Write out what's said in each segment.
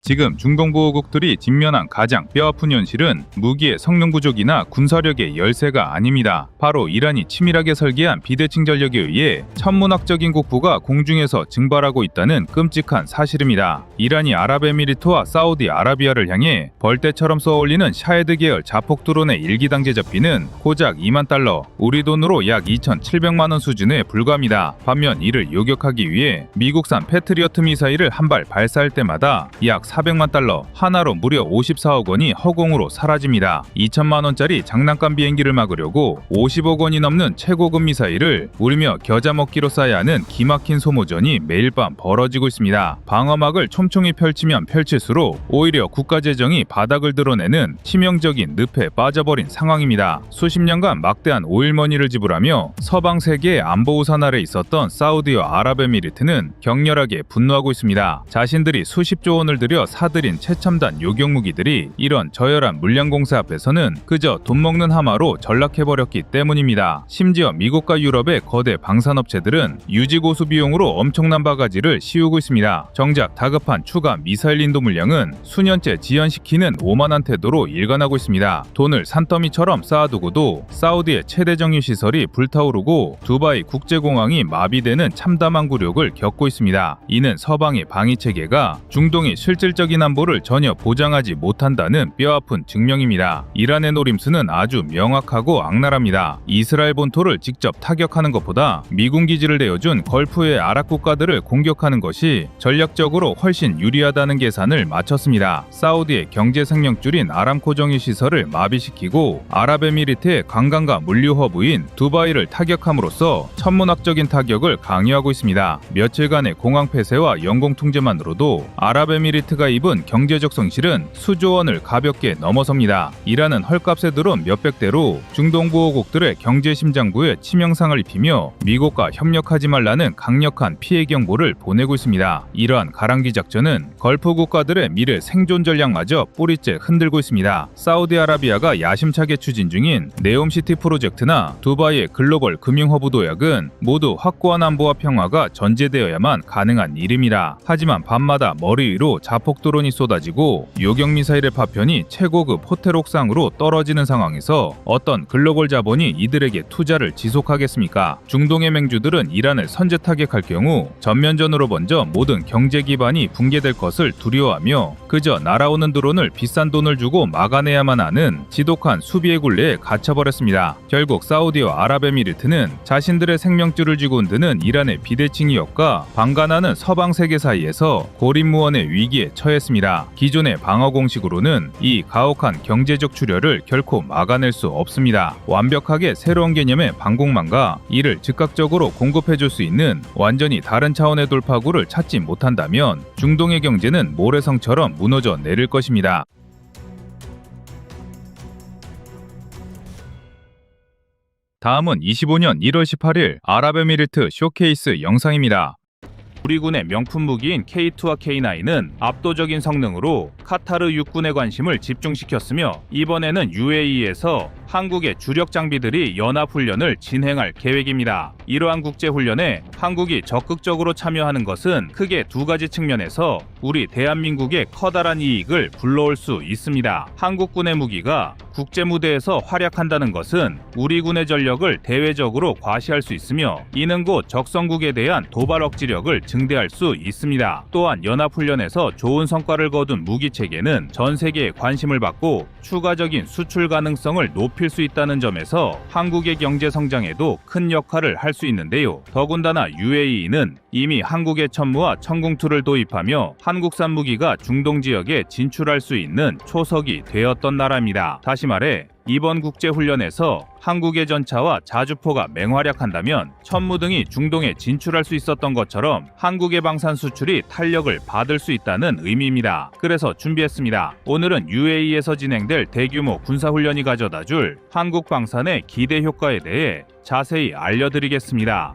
지금 중동보호국들이 직면한 가장 뼈아픈 현실은 무기의 성능 부족이나 군사력의 열세가 아닙니다. 바로 이란이 치밀하게 설계한 비대칭 전력에 의해 천문학적인 국부가 공중에서 증발하고 있다는 끔찍한 사실입니다. 이란이 아랍에미리트와 사우디아라비아를 향해 벌떼처럼 쏘아올리는 샤헤드 계열 자폭 드론의 일기당 제작비는 고작 2만 달러, 우리 돈으로 약 2,700만 원 수준에 불과합니다. 반면 이를 요격하기 위해 미국산 패트리어트 미사일을 한 발 발사할 때마다 약 400만 달러, 하나로 무려 54억 원이 허공으로 사라집니다. 2천만 원짜리 장난감 비행기를 막으려고 50억 원이 넘는 최고급 미사일을 울며 겨자 먹기로 쌓아야 하는 기막힌 소모전이 매일 밤 벌어지고 있습니다. 방어막을 촘촘히 펼치면 펼칠수록 오히려 국가 재정이 바닥을 드러내는 치명적인 늪에 빠져버린 상황입니다. 수십 년간 막대한 오일머니를 지불하며 서방 세계의 안보 우산 아래 있었던 사우디와 아랍에미리트는 격렬하게 분노하고 있습니다. 자신들이 수십조 원을 들여 사들인 최첨단 요격무기들이 이런 저열한 물량공세 앞에서는 그저 돈 먹는 하마로 전락해버렸기 때문입니다. 심지어 미국과 유럽의 거대 방산업체들은 유지고수 비용으로 엄청난 바가지를 씌우고 있습니다. 정작 다급한 추가 미사일 인도 물량은 수년째 지연시키는 오만한 태도로 일관하고 있습니다. 돈을 산더미처럼 쌓아두고도 사우디의 최대 정유시설이 불타오르고 두바이 국제공항이 마비되는 참담한 굴욕을 겪고 있습니다. 이는 서방의 방위체계가 중동의 실질적인 안보를 전혀 보장하지 못한다는 뼈아픈 증명입니다. 이란의 노림수는 아주 명확하고 악랄합니다. 이스라엘 본토를 직접 타격하는 것보다 미군 기지를 내어준 걸프의 아랍 국가들을 공격하는 것이 전략적으로 훨씬 유리하다는 계산을 마쳤습니다. 사우디의 경제 생명줄인 아람코 정유 시설을 마비시키고 아랍에미리트의 관광과 물류 허브인 두바이를 타격함으로써 천문학적인 타격을 강요하고 있습니다. 며칠간의 공항 폐쇄와 영공 통제만으로도 아랍에미리트가 입은 경제적 손실은 수조 원을 가볍게 넘어섭니다. 이란은 헐값에 들어온 몇백 대로 중동보호국들의 경제 심장부에 치명상을 입히며 미국과 협력하지 말라는 강력한 피해 경보를 보내고 있습니다. 이러한 가랑비 작전은 걸프 국가들의 미래 생존 전략마저 뿌리째 흔들고 있습니다. 사우디아라비아가 야심차게 추진 중인 네옴시티 프로젝트나 두바이의 글로벌 금융허브 도약은 모두 확고한 안보와 평화가 전제되어야만 가능한 일입니다. 하지만 밤마다 머리 위로 자폭 드론이 쏟아지고 요격미사일의 파편이 최고급 호텔 옥상으로 떨어지는 상황에서 어떤 글로벌 자본이 이들에게 투자를 지속하겠습니까? 중동의 맹주들은 이란을 선제 타격할 경우 전면전으로 먼저 모든 경제 기반이 붕괴될 것을 두려워하며 그저 날아오는 드론을 비싼 돈을 주고 막아내야만 하는 지독한 수비의 굴레에 갇혀버렸습니다. 결국 사우디와 아랍에미리트는 자신들의 생명줄을 쥐고 흔드는 이란의 비대칭 위협과 방관하는 서방 세계 사이에서 고립무원의 위기에 처했습니다. 기존의 방어 공식으로는 이 가혹한 경제적 출혈을 결코 막아낼 수 없습니다. 완벽하게 새로운 개념의 방공망과 이를 즉각적으로 공급해줄 수 있는 완전히 다른 차원의 돌파구를 찾지 못한다면 중동의 경제는 모래성처럼 무너져 내릴 것입니다. 다음은 25년 1월 18일 아랍에미리트 쇼케이스 영상입니다. 우리 군의 명품 무기인 K2와 K9은 압도적인 성능으로 카타르 육군의 관심을 집중시켰으며 이번에는 UAE에서 한국의 주력 장비들이 연합훈련을 진행할 계획입니다. 이러한 국제훈련에 한국이 적극적으로 참여하는 것은 크게 두 가지 측면에서 우리 대한민국의 커다란 이익을 불러올 수 있습니다. 한국군의 무기가 국제무대에서 활약한다는 것은 우리 군의 전력을 대외적으로 과시할 수 있으며 이는 곧 적성국에 대한 도발 억지력을 증대할 수 있습니다. 또한 연합훈련에서 좋은 성과를 거둔 무기체계는 전 세계의 관심을 받고 추가적인 수출 가능성을 높일 수 있다는 점에서 한국의 경제 성장에도 큰 역할을 할 수 있는데요. 더군다나 UAE는 이미 한국의 천무와 천궁2를 도입하며 한국산 무기가 중동 지역에 진출할 수 있는 초석이 되었던 나라입니다. 다시 말해 이번 국제훈련에서 한국의 전차와 자주포가 맹활약한다면 천무 등이 중동에 진출할 수 있었던 것처럼 한국의 방산 수출이 탄력을 받을 수 있다는 의미입니다. 그래서 준비했습니다. 오늘은 UAE에서 진행될 대규모 군사훈련이 가져다줄 한국 방산의 기대 효과에 대해 자세히 알려드리겠습니다.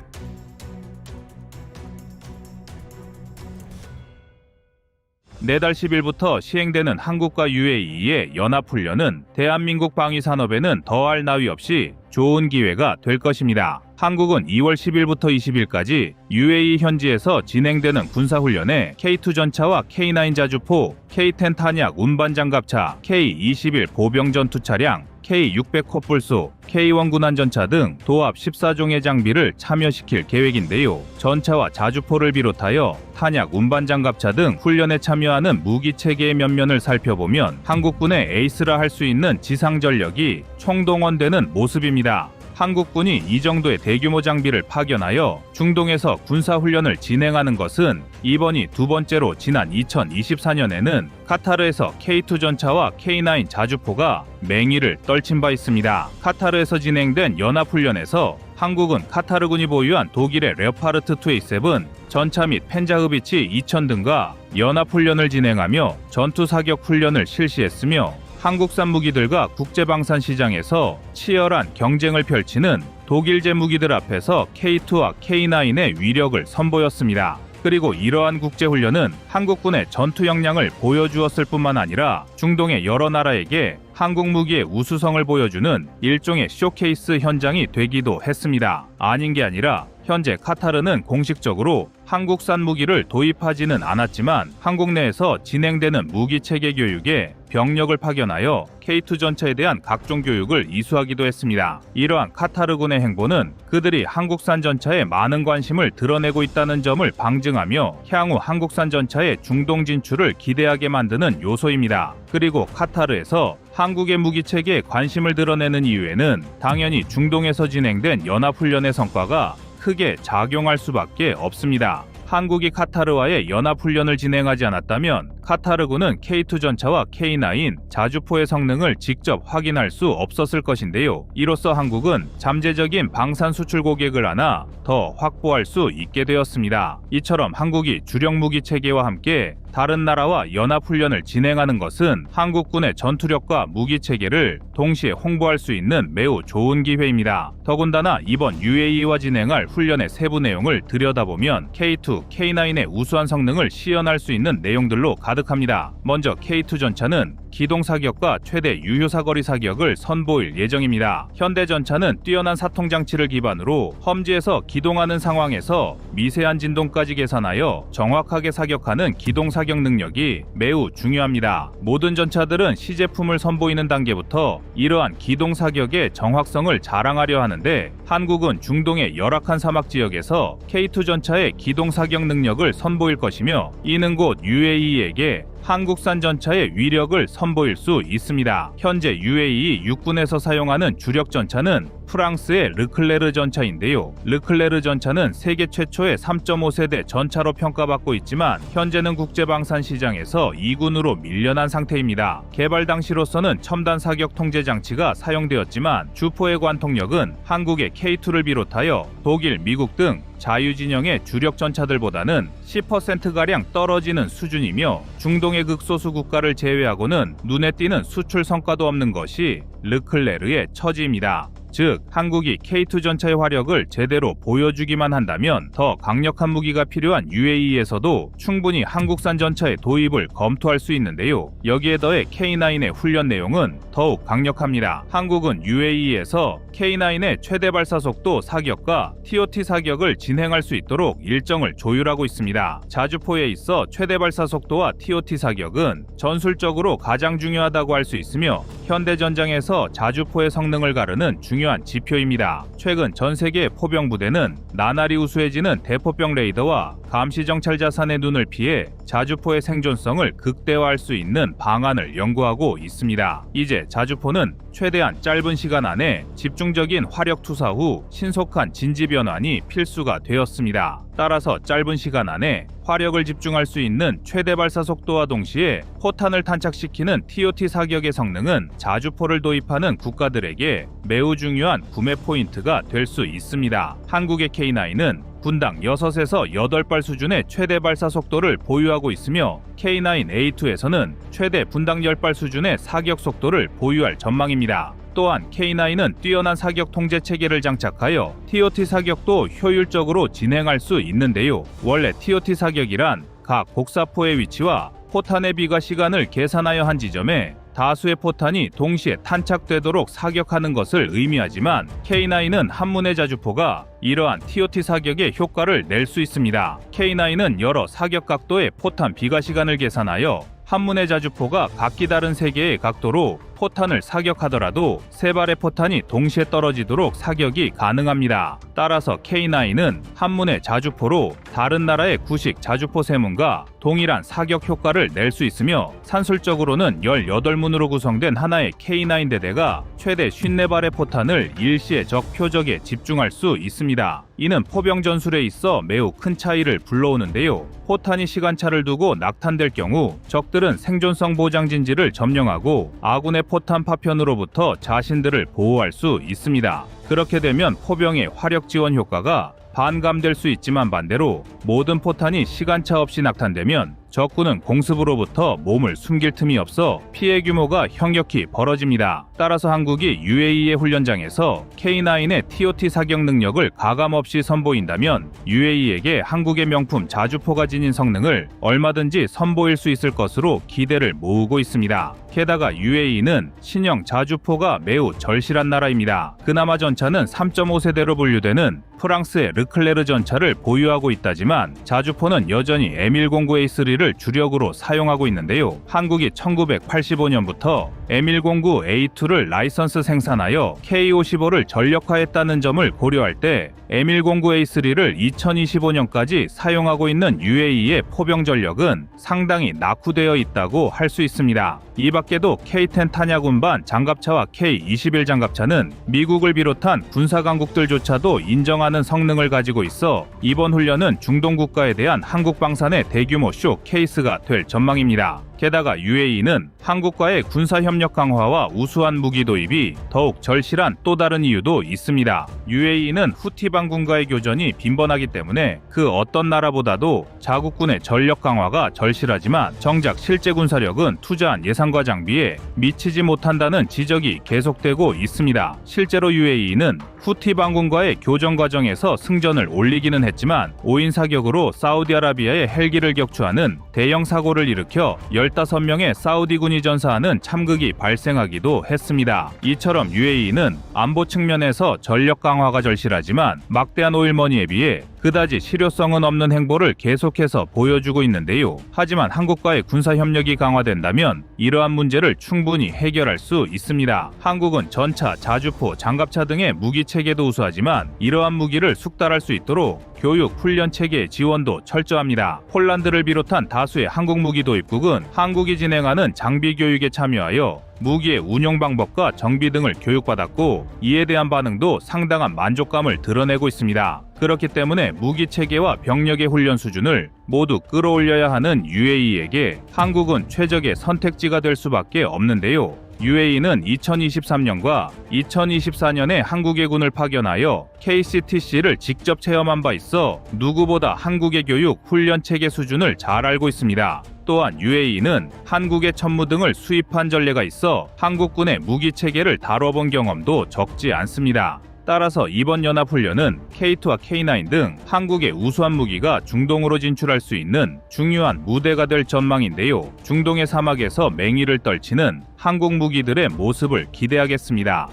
내달 10일부터 시행되는 한국과 UAE의 연합훈련은 대한민국 방위산업에는 더할 나위 없이 좋은 기회가 될 것입니다. 한국은 2월 10일부터 20일까지 UAE 현지에서 진행되는 군사훈련에 K2 전차와 K9 자주포, K10 탄약 운반장갑차, K21 보병전투 차량, K600 콧불소, K1 군안전차 등 도합 14종의 장비를 참여시킬 계획인데요. 전차와 자주포를 비롯하여 탄약 운반장갑차 등 훈련에 참여하는 무기체계의 면면을 살펴보면 한국군의 에이스라 할 수 있는 지상전력이 총동원되는 모습입니다. 한국군이 이 정도의 대규모 장비를 파견하여 중동에서 군사훈련을 진행하는 것은 이번이 두 번째로 지난 2024년에는 카타르에서 K2 전차와 K9 자주포가 맹위를 떨친 바 있습니다. 카타르에서 진행된 연합훈련에서 한국은 카타르군이 보유한 독일의 레오파르트 2A7 전차 및 펜자흐비치 2000 등과 연합훈련을 진행하며 전투사격 훈련을 실시했으며 한국산 무기들과 국제방산 시장에서 치열한 경쟁을 펼치는 독일제 무기들 앞에서 K2와 K9의 위력을 선보였습니다. 그리고 이러한 국제훈련은 한국군의 전투 역량을 보여주었을 뿐만 아니라 중동의 여러 나라에게 한국 무기의 우수성을 보여주는 일종의 쇼케이스 현장이 되기도 했습니다. 아닌 게 아니라 현재 카타르는 공식적으로 한국산 무기를 도입하지는 않았지만 한국 내에서 진행되는 무기체계 교육에 병력을 파견하여 K2 전차에 대한 각종 교육을 이수하기도 했습니다. 이러한 카타르군의 행보는 그들이 한국산 전차에 많은 관심을 드러내고 있다는 점을 방증하며 향후 한국산 전차의 중동 진출을 기대하게 만드는 요소입니다. 그리고 카타르에서 한국의 무기체계에 관심을 드러내는 이유에는 당연히 중동에서 진행된 연합훈련의 성과가 크게 작용할 수밖에 없습니다. 한국이 카타르와의 연합훈련을 진행하지 않았다면 카타르군은 K2 전차와 K9 자주포의 성능을 직접 확인할 수 없었을 것인데요. 이로써 한국은 잠재적인 방산 수출 고객을 하나 더 확보할 수 있게 되었습니다. 이처럼 한국이 주력 무기 체계와 함께 다른 나라와 연합훈련을 진행하는 것은 한국군의 전투력과 무기 체계를 동시에 홍보할 수 있는 매우 좋은 기회입니다. 더군다나 이번 UAE와 진행할 훈련의 세부 내용을 들여다보면 K2, K9의 우수한 성능을 시연할 수 있는 내용들로 가득합니다. 먼저 K2 전차는 기동 사격과 최대 유효 사거리 사격을 선보일 예정입니다. 현대 전차는 뛰어난 사통 장치를 기반으로 험지에서 기동하는 상황에서 미세한 진동까지 계산하여 정확하게 사격하는 기동 사격 능력이 매우 중요합니다. 모든 전차들은 시제품을 선보이는 단계부터 이러한 기동 사격의 정확성을 자랑하려 하는데 한국은 중동의 열악한 사막 지역에서 K2 전차의 기동 사격 능력을 선보일 것이며 이는 곧 UAE에게 한국산 전차의 위력을 선보일 수 있습니다. 현재 UAE 육군에서 사용하는 주력 전차는 프랑스의 르클레르 전차인데요. 르클레르 전차는 세계 최초의 3.5세대 전차로 평가받고 있지만 현재는 국제방산 시장에서 2군으로 밀려난 상태입니다. 개발 당시로서는 첨단 사격 통제 장치가 사용되었지만 주포의 관통력은 한국의 K2를 비롯하여 독일, 미국 등 자유진영의 주력 전차들보다는 10%가량 떨어지는 수준이며 중동의 극소수 국가를 제외하고는 눈에 띄는 수출 성과도 없는 것이 르클레르의 처지입니다. 즉, 한국이 K2 전차의 화력을 제대로 보여주기만 한다면 더 강력한 무기가 필요한 UAE에서도 충분히 한국산 전차의 도입을 검토할 수 있는데요. 여기에 더해 K9의 훈련 내용은 더욱 강력합니다. 한국은 UAE에서 K9의 최대 발사 속도 사격과 TOT 사격을 진행할 수 있도록 일정을 조율하고 있습니다. 자주포에 있어 최대 발사 속도와 TOT 사격은 전술적으로 가장 중요하다고 할 수 있으며 현대 전장에서 자주포의 성능을 가르는 중요한 지표입니다. 최근 전 세계 포병 부대는 나날이 우수해지는 대포병 레이더와 감시 정찰 자산의 눈을 피해 자주포의 생존성을 극대화할 수 있는 방안을 연구하고 있습니다. 이제 자주포는 최대한 짧은 시간 안에 집중적인 화력 투사 후 신속한 진지 변환이 필수가 되었습니다. 따라서 짧은 시간 안에 화력을 집중할 수 있는 최대 발사 속도와 동시에 포탄을 탄착시키는 TOT 사격의 성능은 자주포를 도입하는 국가들에게 매우 중요한 구매 포인트가 될 수 있습니다. 한국의 K9은 분당 6에서 8발 수준의 최대 발사 속도를 보유하고 있으며 K9A2에서는 최대 분당 10발 수준의 사격 속도를 보유할 전망입니다. 또한 K9은 뛰어난 사격 통제 체계를 장착하여 TOT 사격도 효율적으로 진행할 수 있는데요. 원래 TOT 사격이란 각 곡사포의 위치와 포탄의 비가 시간을 계산하여 한 지점에 다수의 포탄이 동시에 탄착되도록 사격하는 것을 의미하지만 K9은 한문의 자주포가 이러한 TOT 사격의 효과를 낼 수 있습니다. K9은 여러 사격 각도의 포탄 비가 시간을 계산하여 한문의 자주포가 각기 다른 세 개의 각도로 포탄을 사격하더라도 세 발의 포탄이 동시에 떨어지도록 사격이 가능합니다. 따라서 K9은 한문의 자주포로 다른 나라의 구식 자주포 세문과 동일한 사격 효과를 낼 수 있으며 산술적으로는 18문으로 구성된 하나의 K9 대대가 최대 54발의 포탄을 일시에 적 표적에 집중할 수 있습니다. 이는 포병 전술에 있어 매우 큰 차이를 불러오는데요. 포탄이 시간차를 두고 낙탄될 경우 적들은 생존성 보장 진지를 점령하고 아군의 포탄 파편으로부터 자신들을 보호할 수 있습니다. 그렇게 되면 포병의 화력 지원 효과가 반감될 수 있지만 반대로 모든 포탄이 시간차 없이 낙탄되면 적군은 공습으로부터 몸을 숨길 틈이 없어 피해 규모가 현격히 벌어집니다. 따라서 한국이 UAE의 훈련장에서 K9의 TOT 사격 능력을 가감없이 선보인다면 UAE에게 한국의 명품 자주포가 지닌 성능을 얼마든지 선보일 수 있을 것으로 기대를 모으고 있습니다. 게다가 UAE는 신형 자주포가 매우 절실한 나라입니다. 그나마 전차는 3.5세대로 분류되는 프랑스의 르클레르 전차를 보유하고 있다지만 자주포는 여전히 M109A3를 주력으로 사용하고 있는데요. 한국이 1985년부터 M109A2를 라이선스 생산하여 K55를 전력화했다는 점을 고려할 때 M109A3를 2025년까지 사용하고 있는 UAE의 포병 전력은 상당히 낙후되어 있다고 할 수 있습니다. 이 밖에도 K10 탄약운반 장갑차와 K21 장갑차는 미국을 비롯한 군사강국들조차도 인정하는 성능을 가지고 있어 이번 훈련은 중동 국가에 대한 한국 방산의 대규모 쇼 케이스가 될 전망입니다. 게다가 UAE는 한국과의 군사협력 강화와 우수한 무기 도입이 더욱 절실한 또 다른 이유도 있습니다. UAE는 후티 반군과의 교전이 빈번하기 때문에 그 어떤 나라보다도 자국군의 전력 강화가 절실하지만 정작 실제 군사력은 투자한 예산과 장비에 미치지 못한다는 지적이 계속되고 있습니다. 실제로 UAE는 후티 반군과의 교전 과정에서 승전을 올리기는 했지만 5인 사격으로 사우디아라비아의 헬기를 격추하는 대형 사고를 일으켜 15명의 사우디군이 전사하는 참극이 발생하기도 했습니다. 이처럼 UAE는 안보 측면에서 전력 강화가 절실하지만 막대한 오일머니에 비해 그다지 실효성은 없는 행보를 계속해서 보여주고 있는데요. 하지만 한국과의 군사협력이 강화된다면 이러한 문제를 충분히 해결할 수 있습니다. 한국은 전차, 자주포, 장갑차 등의 무기 체계도 우수하지만 이러한 무기를 숙달할 수 있도록 교육, 훈련 체계의 지원도 철저합니다. 폴란드를 비롯한 다수의 한국 무기 도입국은 한국이 진행하는 장비 교육에 참여하여 무기의 운용 방법과 정비 등을 교육받았고 이에 대한 반응도 상당한 만족감을 드러내고 있습니다. 그렇기 때문에 무기 체계와 병력의 훈련 수준을 모두 끌어올려야 하는 UAE에게 한국은 최적의 선택지가 될 수밖에 없는데요. UAE는 2023년과 2024년에 한국의 군을 파견하여 KCTC를 직접 체험한 바 있어 누구보다 한국의 교육, 훈련 체계 수준을 잘 알고 있습니다. 또한 UAE는 한국의 천무 등을 수입한 전례가 있어 한국군의 무기 체계를 다뤄본 경험도 적지 않습니다. 따라서 이번 연합훈련은 K2와 K9 등 한국의 우수한 무기가 중동으로 진출할 수 있는 중요한 무대가 될 전망인데요. 중동의 사막에서 맹위를 떨치는 한국 무기들의 모습을 기대하겠습니다.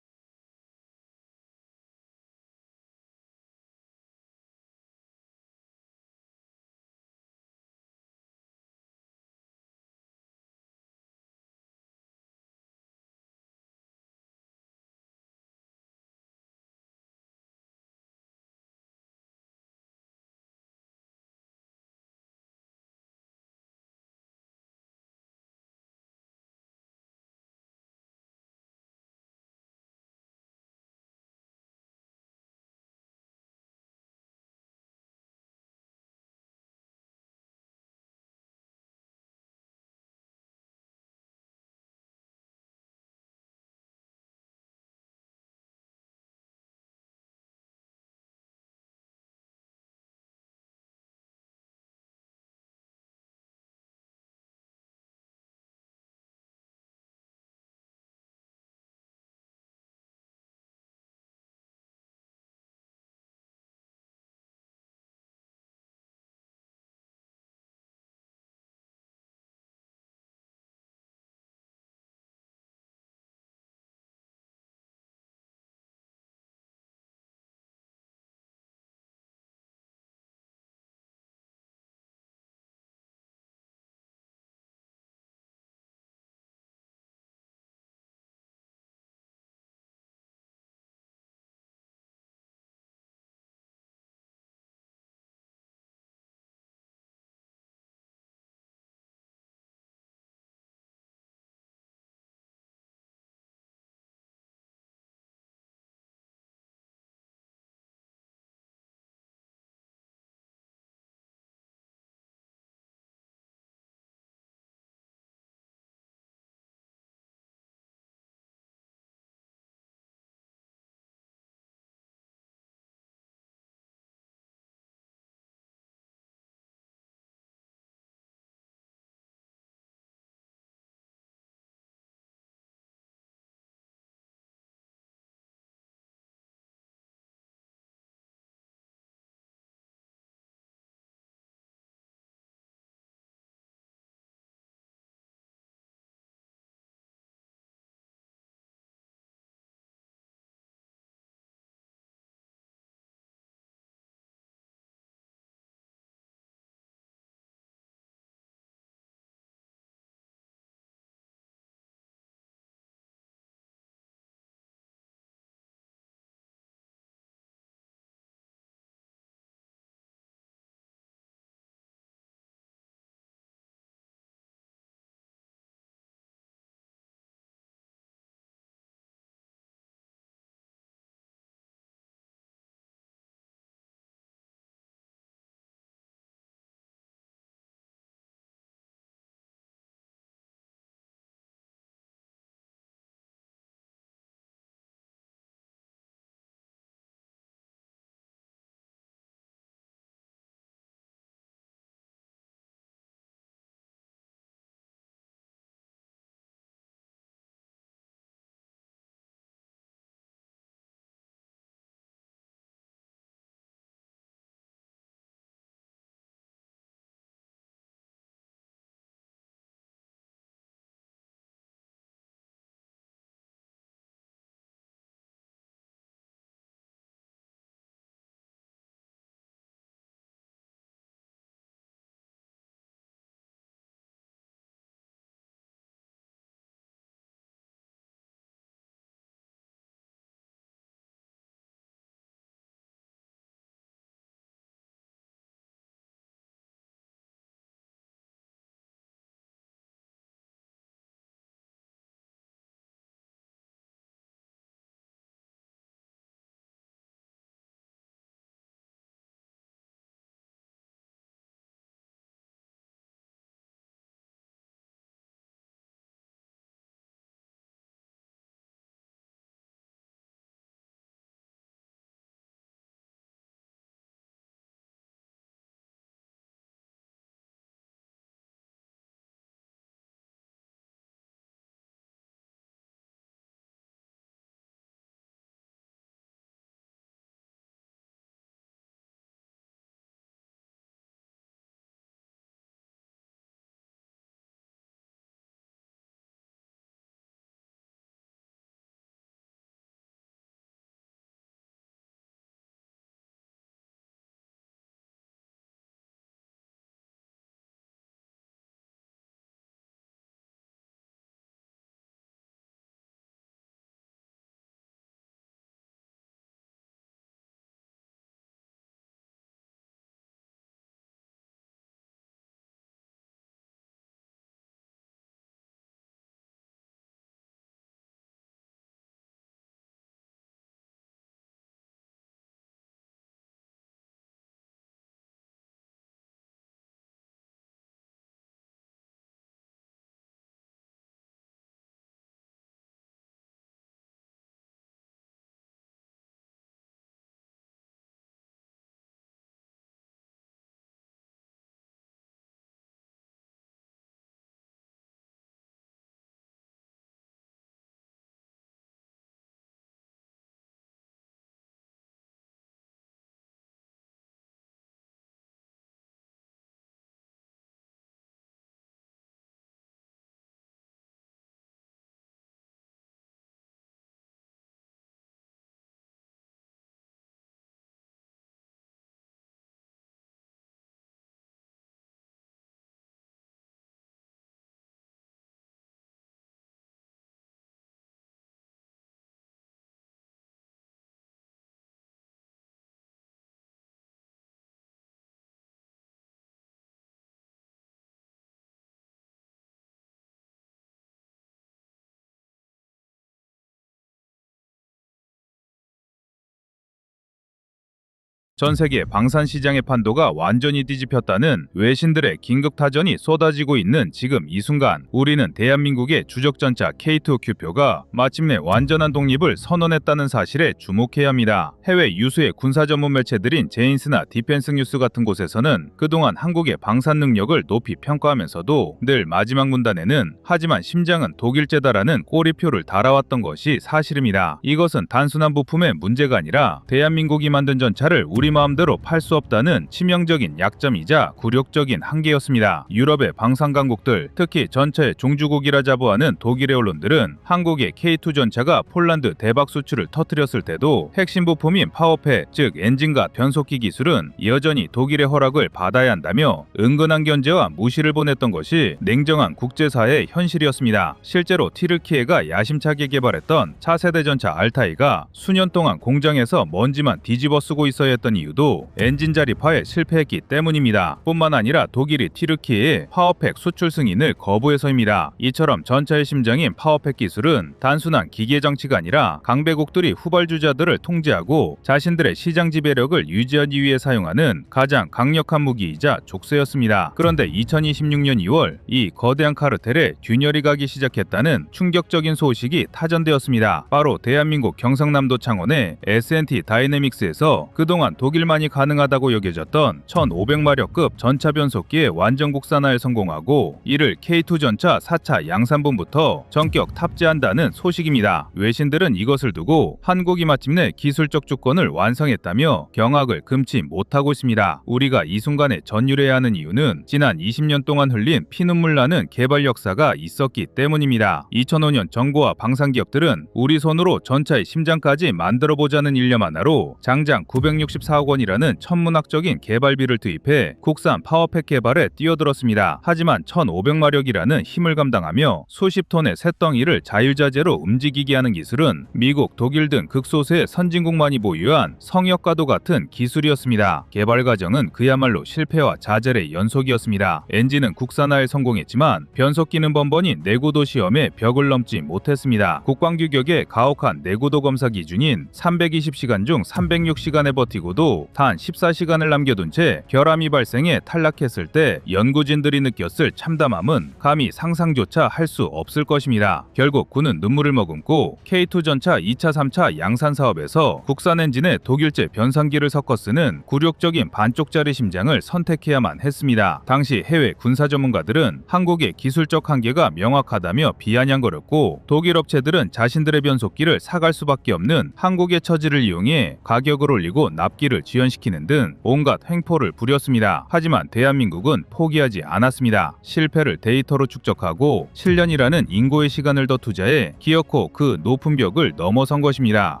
전 세계 방산 시장의 판도가 완전히 뒤집혔다는 외신들의 긴급 타전이 쏟아지고 있는 지금 이 순간, 우리는 대한민국의 주적전차 K2 규표가 마침내 완전한 독립을 선언했다는 사실에 주목해야 합니다. 해외 유수의 군사 전문 매체들인 제인스나 디펜스 뉴스 같은 곳에서는 그동안 한국의 방산 능력을 높이 평가하면서도 늘 마지막 문단에는 하지만 심장은 독일제다라는 꼬리표를 달아왔던 것이 사실입니다. 이것은 단순한 부품의 문제가 아니라 대한민국이 만든 전차를 우리 마음대로 팔 수 없다는 치명적인 약점이자 굴욕적인 한계였습니다. 유럽의 방산 강국들, 특히 전차의 종주국이라 자부하는 독일의 언론들은 한국의 K2 전차가 폴란드 대박 수출을 터뜨렸을 때도 핵심 부품인 파워팩, 즉 엔진과 변속기 기술은 여전히 독일의 허락을 받아야 한다며 은근한 견제와 무시를 보냈던 것이 냉정한 국제사회의 현실이었습니다. 실제로 티르키예가 야심차게 개발했던 차세대 전차 알타이가 수년 동안 공장에서 먼지만 뒤집어 쓰고 있어야 했던 이유도 엔진 자립화에 실패했기 때문입니다. 뿐만 아니라 독일이 티르키예의 파워팩 수출 승인을 거부해서입니다. 이처럼 전차의 심장인 파워팩 기술은 단순한 기계 장치가 아니라 강대국들이 후발주자들을 통제하고 자신들의 시장 지배력을 유지하기 위해 사용하는 가장 강력한 무기이자 족쇄였습니다. 그런데 2026년 2월 이 거대한 카르텔에 균열이 가기 시작했다는 충격적인 소식이 타전되었습니다. 바로 대한민국 경상남도 창원의 S&T 다이내믹스에서 그동안 독일만이 가능하다고 여겨졌던 1500마력급 전차 변속기의 완전 국산화에 성공하고 이를 K2 전차 4차 양산분부터 전격 탑재한다는 소식입니다. 외신들은 이것을 두고 한국이 마침내 기술적 주권을 완성했다며 경악을 금치 못하고 있습니다. 우리가 이 순간에 전율해야 하는 이유는 지난 20년 동안 흘린 피눈물 나는 개발 역사가 있었기 때문입니다. 2005년 정부와 방산기업들은 우리 손으로 전차의 심장까지 만들어보자는 일념 하나로 장장 964억 원이라는 천문학적인 개발비를 투입해 국산 파워팩 개발에 뛰어들었습니다. 하지만 1500마력이라는 힘을 감당하며 수십 톤의 쇳덩이를 자유자재로 움직이게 하는 기술은 미국, 독일 등 극소수의 선진국만이 보유한 성역과도 같은 기술이었습니다. 개발 과정은 그야말로 실패와 자잘의 연속이었습니다. 엔진은 국산화에 성공했지만 변속기는 번번이 내구도 시험에 벽을 넘지 못했습니다. 국방규격의 가혹한 내구도 검사 기준인 320시간 중 306시간에 버티고도 단 14시간을 남겨둔 채 결함이 발생해 탈락했을 때 연구진들이 느꼈을 참담함은 감히 상상조차 할 수 없을 것입니다. 결국 군은 눈물을 머금고 K2 전차 2차, 3차 양산 사업에서 국산 엔진에 독일제 변산기를 섞어 쓰는 굴욕적인 반쪽짜리 심장을 선택해야만 했습니다. 당시 해외 군사 전문가들은 한국의 기술적 한계가 명확하다며 비아냥거렸고 독일 업체들은 자신들의 변속기를 사갈 수밖에 없는 한국의 처지를 이용해 가격을 올리고 납기를 지연시키는 등 온갖 횡포를 부렸습니다. 하지만 대한민국은 포기하지 않았습니다. 실패를 데이터로 축적하고 7년이라는 인고의 시간을 더 투자해 기어코 그 높은 벽을 넘어선 것입니다.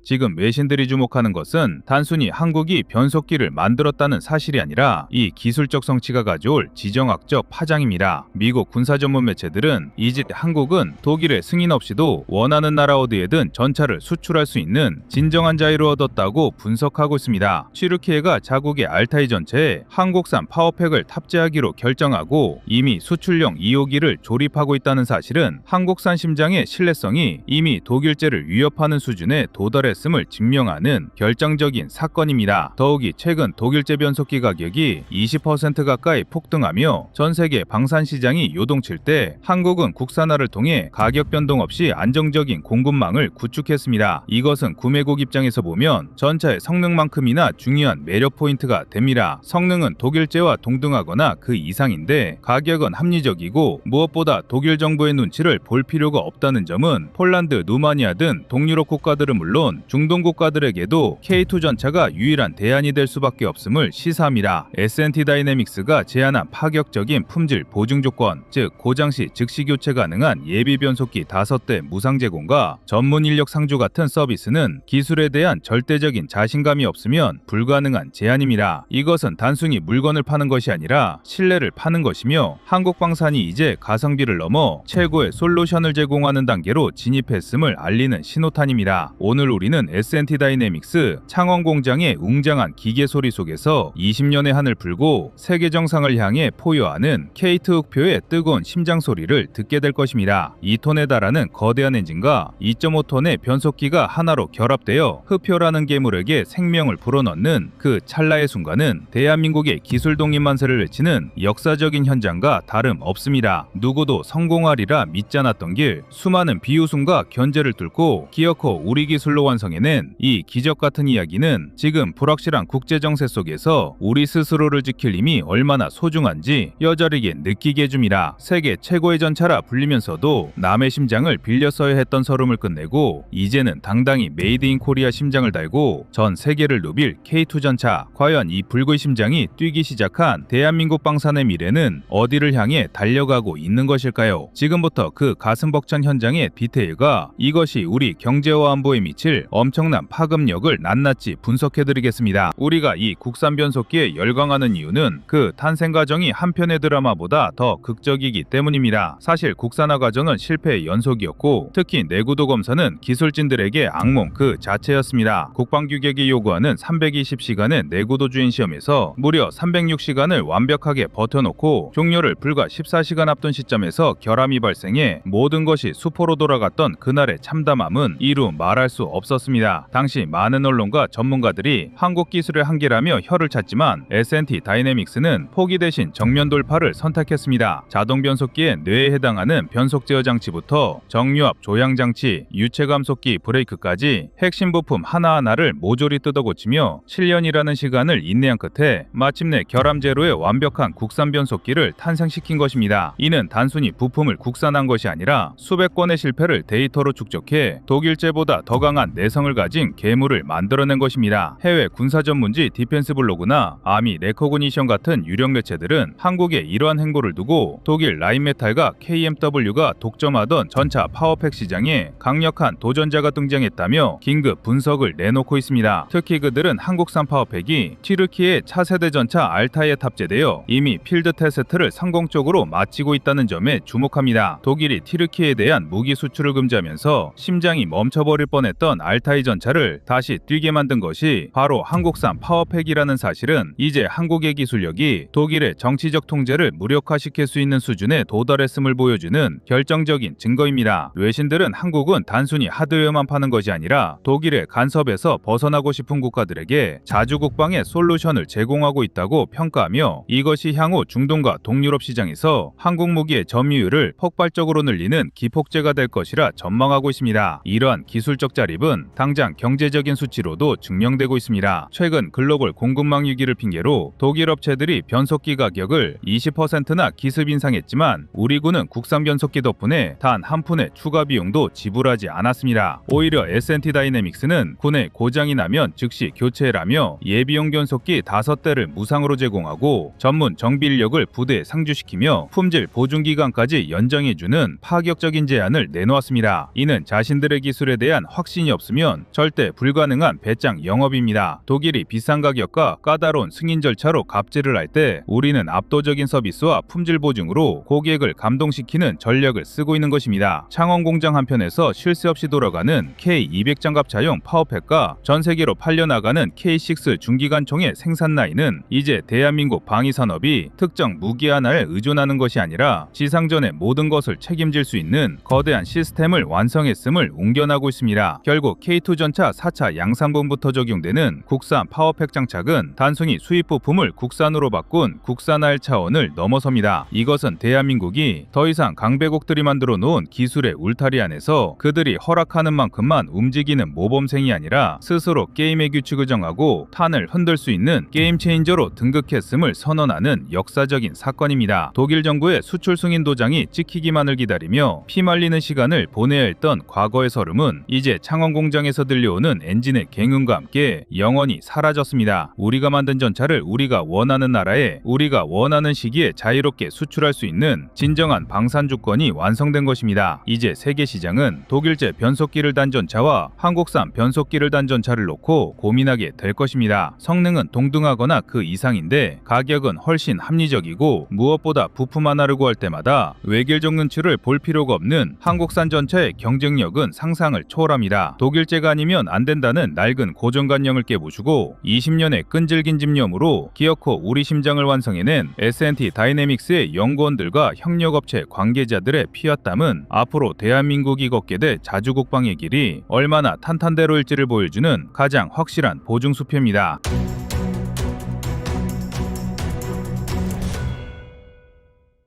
지금 외신들이 주목하는 것은 단순히 한국이 변속기를 만들었다는 사실이 아니라 이 기술적 성취가 가져올 지정학적 파장입니다. 미국 군사 전문 매체들은 이제 한국은 독일의 승인 없이도 원하는 나라 어디에든 전차를 수출할 수 있는 진정한 자유를 얻었다고 분석하고 있습니다. 티르키예가 자국의 알타이 전차에 한국산 파워팩을 탑재하기로 결정하고 이미 수출용 2호기를 조립하고 있다는 사실은 한국산 심장의 신뢰성이 이미 독일제를 위협하는 수준에 도달했습니다. 을 증명하는 결정적인 사건입니다. 더욱이 최근 독일제 변속기 가격이 20% 가까이 폭등하며 전 세계 방산 시장이 요동칠 때 한국은 국산화를 통해 가격 변동 없이 안정적인 공급망을 구축했습니다. 이것은 구매국 입장에서 보면 전차의 성능만큼이나 중요한 매력 포인트가 됩니다. 성능은 독일제와 동등하거나 그 이상인데 가격은 합리적이고 무엇보다 독일 정부의 눈치를 볼 필요가 없다는 점은 폴란드, 루마니아 등 동유럽 국가들은 물론 중동 국가들에게도 K2 전차가 유일한 대안이 될 수밖에 없음을 시사합니다. S&T 다이내믹스가 제안한 파격적인 품질 보증 조건, 즉 고장 시 즉시 교체 가능한 예비 변속기 5대 무상 제공과 전문 인력 상주 같은 서비스는 기술에 대한 절대적인 자신감이 없으면 불가능한 제안입니다. 이것은 단순히 물건을 파는 것이 아니라 신뢰를 파는 것이며 한국 방산이 이제 가성비를 넘어 최고의 솔루션을 제공하는 단계로 진입했음을 알리는 신호탄입니다. 오늘 우리는 우리는 S&T 다이내믹스 창원 공장의 웅장한 기계 소리 속에서 20년의 한을 풀고 세계 정상을 향해 포효하는 케이트 흑표의 뜨거운 심장 소리를 듣게 될 것입니다. 2톤에 달하는 거대한 엔진과 2.5톤의 변속기가 하나로 결합되어 흑표라는 괴물에게 생명을 불어넣는 그 찰나의 순간은 대한민국의 기술 독립 만세를 외치는 역사적인 현장과 다름없습니다. 누구도 성공하리라 믿지 않았던 길, 수많은 비웃음과 견제를 뚫고 기어코 우리 기술로 완성해낸 이 기적 같은 이야기는 지금 불확실한 국제 정세 속에서 우리 스스로를 지킬 힘이 얼마나 소중한지 뼈저리게 느끼게 해줍니다. 세계 최고의 전차라 불리면서도 남의 심장을 빌려 써야 했던 서름을 끝내고 이제는 당당히 메이드 인 코리아 심장을 달고 전 세계를 누빌 K2 전차. 과연 이 불의 심장이 뛰기 시작한 대한민국 방산의 미래는 어디를 향해 달려가고 있는 것일까요? 지금부터 그 가슴 벅찬 현장의 디테일과 이것이 우리 경제와 안보에 미칠 엄청난 파급력을 낱낱이 분석해드리겠습니다. 우리가 이 국산 변속기에 열광하는 이유는 그 탄생 과정이 한편의 드라마보다 더 극적이기 때문입니다. 사실 국산화 과정은 실패의 연속이었고 특히 내구도 검사는 기술진들에게 악몽 그 자체였습니다. 국방규격이 요구하는 320시간의 내구도 주행 시험에서 무려 306시간을 완벽하게 버텨놓고 종료를 불과 14시간 앞둔 시점에서 결함이 발생해 모든 것이 수포로 돌아갔던 그날의 참담함은 이루 말할 수 없었습니다. 당시 많은 언론과 전문가들이 한국 기술의 한계라며 혀를 찼지만 S&T 다이내믹스는 포기 대신 정면 돌파를 선택했습니다. 자동 변속기의 뇌에 해당하는 변속 제어 장치부터 정류압 조향 장치, 유체 감속기 브레이크까지 핵심 부품 하나하나를 모조리 뜯어고치며 7년이라는 시간을 인내한 끝에 마침내 결함 제로의 완벽한 국산 변속기를 탄생시킨 것입니다. 이는 단순히 부품을 국산한 것이 아니라 수백 건의 실패를 데이터로 축적해 독일제보다 더 강한 내성을 가진 괴물을 만들어낸 것입니다. 해외 군사 전문지 디펜스 블로그나 아미 레코그니션 같은 유력 매체들은 한국의 이러한 행보를 두고 독일 라인메탈과 KMW가 독점하던 전차 파워팩 시장에 강력한 도전자가 등장했다며 긴급 분석을 내놓고 있습니다. 특히 그들은 한국산 파워팩이 튀르키예 차세대 전차 알타이에 탑재되어 이미 필드 테스트를 성공적으로 마치고 있다는 점에 주목합니다. 독일이 튀르키예에 대한 무기 수출을 금지하면서 심장이 멈춰버릴 뻔했던 알타이 전차를 다시 뛰게 만든 것이 바로 한국산 파워팩이라는 사실은 이제 한국의 기술력이 독일의 정치적 통제를 무력화시킬 수 있는 수준에 도달했음을 보여주는 결정적인 증거입니다. 외신들은 한국은 단순히 하드웨어만 파는 것이 아니라 독일의 간섭에서 벗어나고 싶은 국가들에게 자주 국방의 솔루션을 제공하고 있다고 평가하며 이것이 향후 중동과 동유럽 시장에서 한국 무기의 점유율을 폭발적으로 늘리는 기폭제가 될 것이라 전망하고 있습니다. 이러한 기술적 자립은 당장 경제적인 수치로도 증명되고 있습니다. 최근 글로벌 공급망 위기를 핑계로 독일 업체들이 변속기 가격을 20%나 기습 인상했지만 우리 군은 국산 변속기 덕분에 단 한 푼의 추가 비용도 지불하지 않았습니다. 오히려 S&T 다이내믹스는 군에 고장이 나면 즉시 교체라며 예비용 변속기 5대를 무상으로 제공하고 전문 정비 인력을 부대에 상주시키며 품질 보증 기간까지 연장해주는 파격적인 제안을 내놓았습니다. 이는 자신들의 기술에 대한 확신이 없으면 절대 불가능한 배짱 영업입니다. 독일이 비싼 가격과 까다로운 승인 절차로 갑질을 할 때 우리는 압도적인 서비스와 품질 보증으로 고객을 감동시키는 전략을 쓰고 있는 것입니다. 창원 공장 한편에서 쉴 새 없이 돌아가는 K200 장갑차용 파워팩과 전 세계로 팔려나가는 K6 중기관총의 생산 라인은 이제 대한민국 방위산업이 특정 무기 하나에 의존하는 것이 아니라 지상전의 모든 것을 책임질 수 있는 거대한 시스템을 완성했음을 웅변하고 있습니다. 결국 K2 전차 4차 양산분부터 적용되는 국산 파워팩 장착은 단순히 수입 부품을 국산으로 바꾼 국산화할 차원을 넘어섭니다. 이것은 대한민국이 더 이상 강배국들이 만들어 놓은 기술의 울타리 안에서 그들이 허락하는 만큼만 움직이는 모범생이 아니라 스스로 게임의 규칙을 정하고 판을 흔들 수 있는 게임 체인저로 등극했음을 선언하는 역사적인 사건입니다. 독일 정부의 수출 승인 도장이 찍히기만을 기다리며 피말리는 시간을 보내야 했던 과거의 서름은 이제 창원 공장에서 들려오는 엔진의 갱음과 함께 영원히 사라졌습니다. 우리가 만든 전차를 우리가 원하는 나라에 우리가 원하는 시기에 자유롭게 수출할 수 있는 진정한 방산 주권이 완성된 것입니다. 이제 세계 시장은 독일제 변속기를 단 전차와 한국산 변속기를 단 전차를 놓고 고민하게 될 것입니다. 성능은 동등하거나 그 이상인데 가격은 훨씬 합리적이고 무엇보다 부품 하나를 구할 때마다 외길적 눈치를 볼 필요가 없는 한국산 전차의 경쟁력은 상상을 초월합니다. 독일 절제가 아니면 안 된다는 낡은 고정관념을 깨부수고 20년의 끈질긴 집념으로 기어코 우리 심장을 완성해낸 S&T 다이내믹스의 연구원들과 협력업체 관계자들의 피와 땀은 앞으로 대한민국이 걷게 될 자주국방의 길이 얼마나 탄탄대로일지를 보여주는 가장 확실한 보증수표입니다.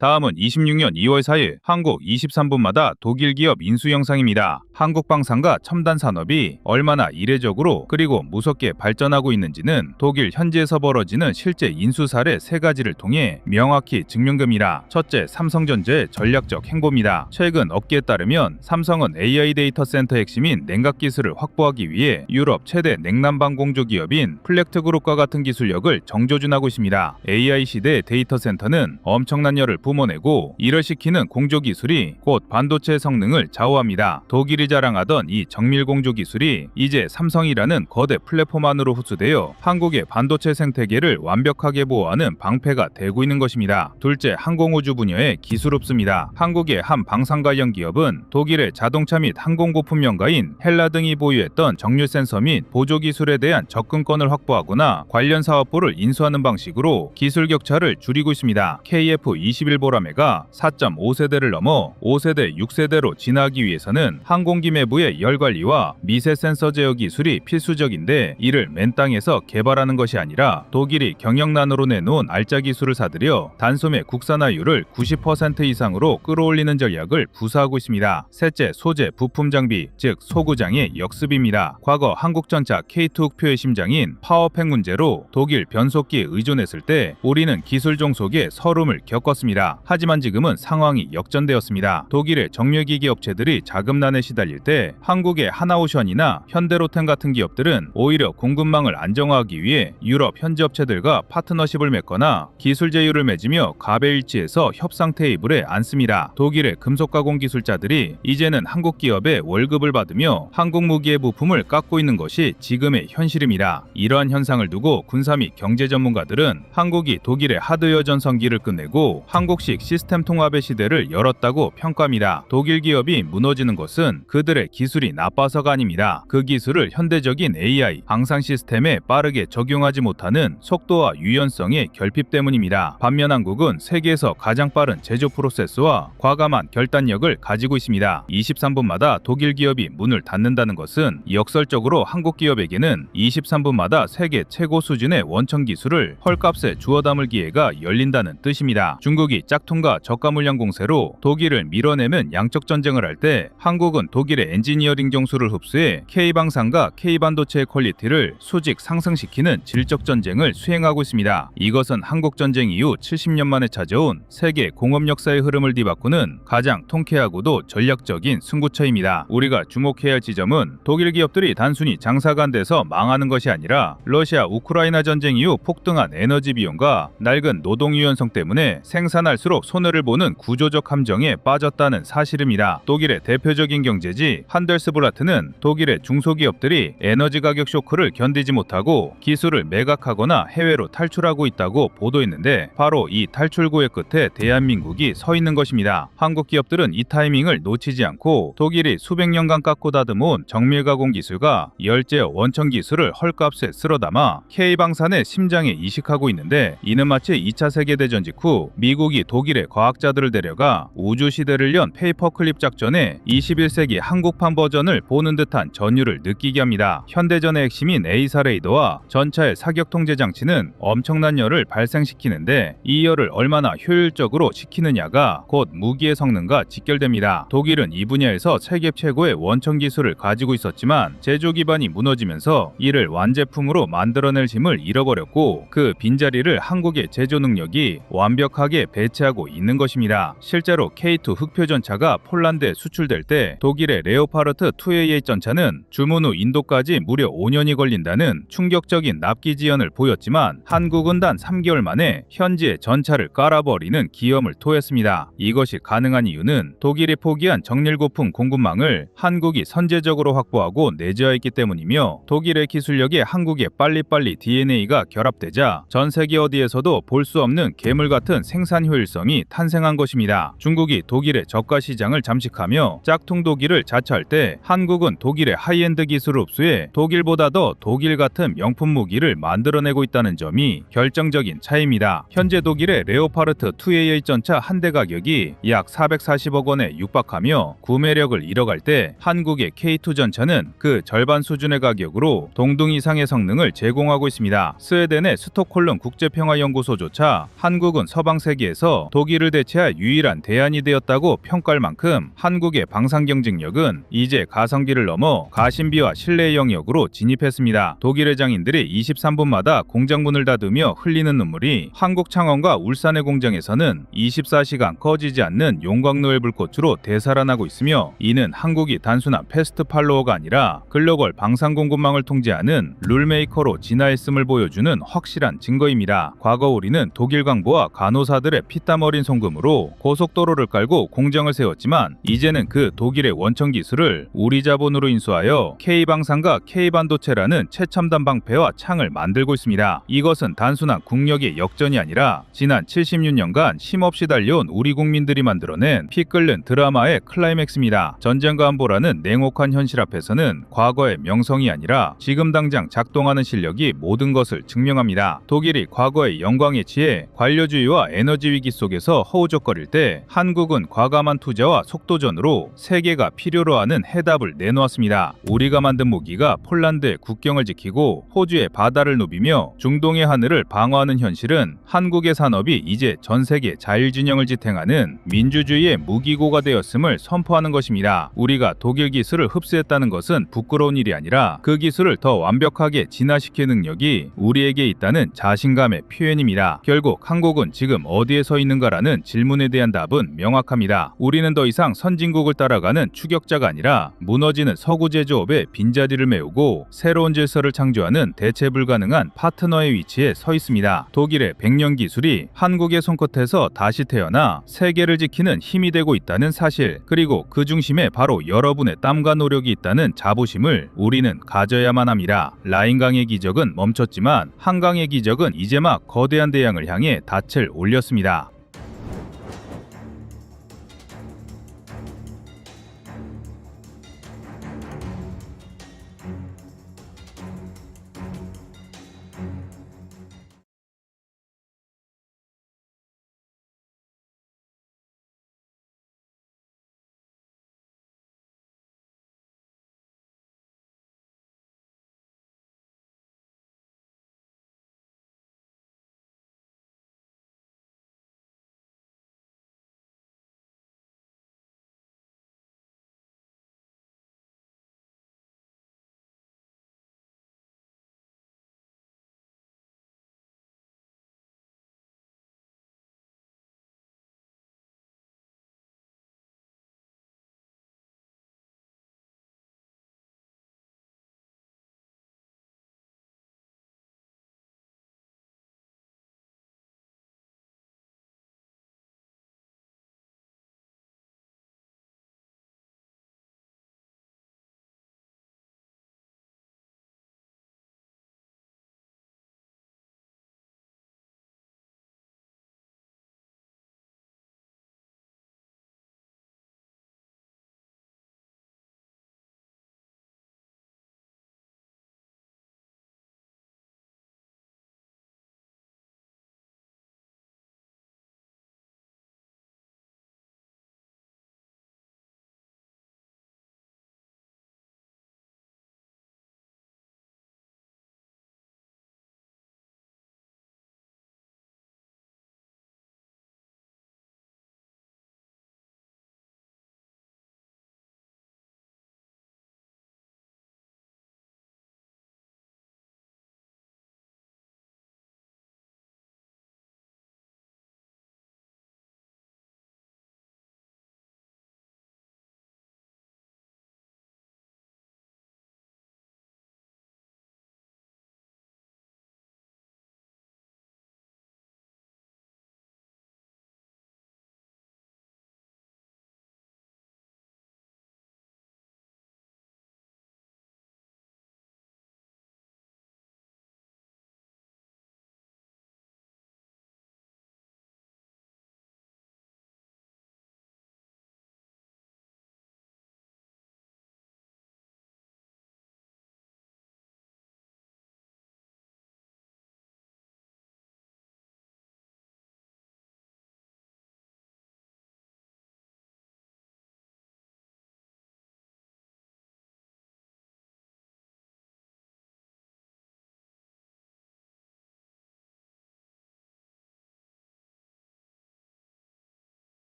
다음은 26년 2월 4일 한국 23분마다 독일 기업 인수 영상입니다. 한국 방산과 첨단 산업이 얼마나 이례적으로 그리고 무섭게 발전하고 있는지는 독일 현지에서 벌어지는 실제 인수 사례 3가지를 통해 명확히 증명됩니다. 첫째, 삼성전자의 전략적 행보입니다. 최근 업계에 따르면 삼성은 AI 데이터 센터 핵심인 냉각 기술을 확보하기 위해 유럽 최대 냉난방 공조 기업인 플렉트 그룹과 같은 기술력을 정조준하고 있습니다. AI 시대의 데이터 센터는 엄청난 열을 뿜어내고 이를 시키는 공조 기술이 곧 반도체 성능을 좌우합니다. 독일이 자랑하던 이 정밀 공조 기술이 이제 삼성이라는 거대 플랫폼 안으로 흡수되어 한국의 반도체 생태계를 완벽하게 보호하는 방패가 되고 있는 것입니다. 둘째, 항공우주 분야의 기술 흡수입니다. 한국의 한 방산 관련 기업은 독일의 자동차 및 항공 부품 명가인 헬라 등이 보유했던 정밀 센서 및 보조 기술에 대한 접근권을 확보하거나 관련 사업부를 인수하는 방식으로 기술 격차를 줄이고 있습니다. KF-21 보라매가 4.5세대를 넘어 5세대, 6세대로 진화하기 위해서는 항공기 내부의 열 관리와 미세 센서 제어 기술이 필수적인데 이를 맨 땅에서 개발하는 것이 아니라 독일이 경영난으로 내놓은 알짜 기술을 사들여 단숨에 국산화율을 90% 이상으로 끌어올리는 전략을 구사하고 있습니다. 셋째, 소재, 부품 장비, 즉 소구장의 역습입니다. 과거 한국전차 K2 흑표의 심장인 파워팩 문제로 독일 변속기에 의존했을 때 우리는 기술 종속의 서름을 겪었습니다. 하지만 지금은 상황이 역전되었습니다. 독일의 정밀기기 업체들이 자금난에 시달릴 때 한국의 하나오션이나 현대로템 같은 기업들은 오히려 공급망을 안정화하기 위해 유럽 현지 업체들과 파트너십을 맺거나 기술 제휴를 맺으며 가베일치에서 협상 테이블에 앉습니다. 독일의 금속가공 기술자들이 이제는 한국 기업의 월급을 받으며 한국 무기의 부품을 깎고 있는 것이 지금의 현실입니다. 이러한 현상을 두고 군사 및 경제 전문가들은 한국이 독일의 하드웨어 전성기를 끝내고 한국식 시스템 통합의 시대를 열었다고 평가합니다. 독일 기업이 무너지는 것은 그들의 기술이 나빠서가 아닙니다. 그 기술을 현대적인 AI, 방산 시스템에 빠르게 적용하지 못하는 속도와 유연성의 결핍 때문입니다. 반면 한국은 세계에서 가장 빠른 제조 프로세스와 과감한 결단력을 가지고 있습니다. 23분마다 독일 기업이 문을 닫는다는 것은 역설적으로 한국 기업에게는 23분마다 세계 최고 수준의 원천 기술을 헐값에 주워 담을 기회가 열린다는 뜻입니다. 중국이 짝퉁과 저가 물량 공세로 독일을 밀어내는 양적 전쟁을 할 때 한국은 독일의 엔지니어링 정수를 흡수해 K방산과 K반도체의 퀄리티를 수직 상승시키는 질적 전쟁을 수행하고 있습니다. 이것은 한국 전쟁 이후 70년 만에 찾아온 세계 공업 역사의 흐름을 뒤바꾸는 가장 통쾌하고도 전략적인 승부처입니다. 우리가 주목해야 할 지점은 독일 기업들이 단순히 장사가 안 돼서 망하는 것이 아니라 러시아 우크라이나 전쟁 이후 폭등한 에너지 비용과 낡은 노동 유연성 때문에 생산할수록 손해를 보는 구조적 함정에 빠졌다는 사실입니다. 독일의 대표적인 경제지 한델스블라트는 독일의 중소기업들이 에너지 가격 쇼크를 견디지 못하고 기술을 매각하거나 해외로 탈출하고 있다고 보도했는데 바로 이 탈출구의 끝에 대한민국이 서 있는 것입니다. 한국 기업들은 이 타이밍을 놓치지 않고 독일이 수백 년간 깎고 다듬어온 정밀가공 기술과 열제어 원천 기술을 헐값에 쓸어담아 K방산의 심장에 이식하고 있는데 이는 마치 2차 세계대전 직후 미국이 독일의 과학자들을 데려가 우주시대를 연 페이퍼클립 작전의 21세기 한국판 버전을 보는 듯한 전율을 느끼게 합니다. 현대전의 핵심인 A사 레이더와 전차의 사격 통제 장치는 엄청난 열을 발생시키는데 이 열을 얼마나 효율적으로 시키느냐가 곧 무기의 성능과 직결됩니다. 독일은 이 분야에서 세계 최고의 원천 기술을 가지고 있었지만 제조 기반이 무너지면서 이를 완제품으로 만들어낼 힘을 잃어버렸고 그 빈자리를 한국의 제조 능력이 완벽하게 배치하고 있는 것입니다. 실제로 K2 흑표 전차가 폴란드에 수출될 때 독일의 레오파르트 2A8 전차는 주문 후 인도까지 무려 5년이 걸린다는 충격적인 납기 지연을 보였지만 한국은 단 3개월 만에 현지에 전차를 깔아버리는 기염을 토했습니다. 이것이 가능한 이유는 독일이 포기한 정밀고품 공급망을 한국이 선제적으로 확보하고 내재화했기 때문이며 독일의 기술력에 한국의 빨리빨리 DNA가 결합되자 전 세계 어디에서도 볼 수 없는 괴물 같은 생산 효율 고효율성이 탄생한 것입니다. 중국이 독일의 저가 시장을 잠식하며 짝퉁 독일을 자처할 때 한국은 독일의 하이엔드 기술을 흡수해 독일보다 더 독일 같은 명품 무기를 만들어내고 있다는 점이 결정적인 차이입니다. 현재 독일의 레오파르트 2AA 전차 한 대 가격이 약 440억 원에 육박하며 구매력을 잃어갈 때 한국의 K2 전차는 그 절반 수준의 가격으로 동등 이상의 성능을 제공하고 있습니다. 스웨덴의 스톡홀름 국제평화연구소조차 한국은 서방 세계에서 독일을 대체할 유일한 대안이 되었다고 평가할 만큼 한국의 방산 경쟁력은 이제 가성비를 넘어 가심비와 신뢰의 영역으로 진입했습니다. 독일의 장인들이 23분마다 공장문을 닫으며 흘리는 눈물이 한국 창원과 울산의 공장에서는 24시간 꺼지지 않는 용광로의 불꽃으로 되살아나고 있으며, 이는 한국이 단순한 패스트 팔로워가 아니라 글로벌 방산 공급망을 통제하는 룰메이커로 진화했음을 보여주는 확실한 증거입니다. 과거 우리는 독일 광부와 간호사들의 피땀 어린 송금으로 고속도로를 깔고 공장을 세웠지만 이제는 그 독일의 원천 기술을 우리 자본으로 인수하여 K방산과 K반도체라는 최첨단 방패와 창을 만들고 있습니다. 이것은 단순한 국력의 역전이 아니라 지난 76년간 쉼없이 달려온 우리 국민들이 만들어낸 피 끓는 드라마의 클라이맥스입니다. 전쟁과 안보라는 냉혹한 현실 앞에서는 과거의 명성이 아니라 지금 당장 작동하는 실력이 모든 것을 증명합니다. 독일이 과거의 영광에 취해 관료주의와 에너지 위기 속에서 허우적거릴 때 한국은 과감한 투자와 속도전으로 세계가 필요로 하는 해답을 내놓았습니다. 우리가 만든 무기가 폴란드의 국경을 지키고 호주의 바다를 누비며 중동의 하늘을 방어하는 현실은 한국의 산업이 이제 전 세계 자율진영을 지탱하는 민주주의의 무기고가 되었음을 선포하는 것입니다. 우리가 독일 기술을 흡수했다는 것은 부끄러운 일이 아니라 그 기술을 더 완벽하게 진화시키는 능력이 우리에게 있다는 자신감의 표현입니다. 결국 한국은 지금 어디에 서 있는가라는 질문에 대한 답은 명확합니다. 우리는 더 이상 선진국을 따라가는 추격자가 아니라 무너지는 서구 제조업의 빈자리를 메우고 새로운 질서를 창조하는 대체 불가능한 파트너의 위치에 서 있습니다. 독일의 100년 기술이 한국의 손끝에서 다시 태어나 세계를 지키는 힘이 되고 있다는 사실, 그리고 그 중심에 바로 여러분의 땀과 노력이 있다는 자부심을 우리는 가져야만 합니다. 라인강의 기적은 멈췄지만 한강의 기적은 이제 막 거대한 대양을 향해 닻을 올렸습니다.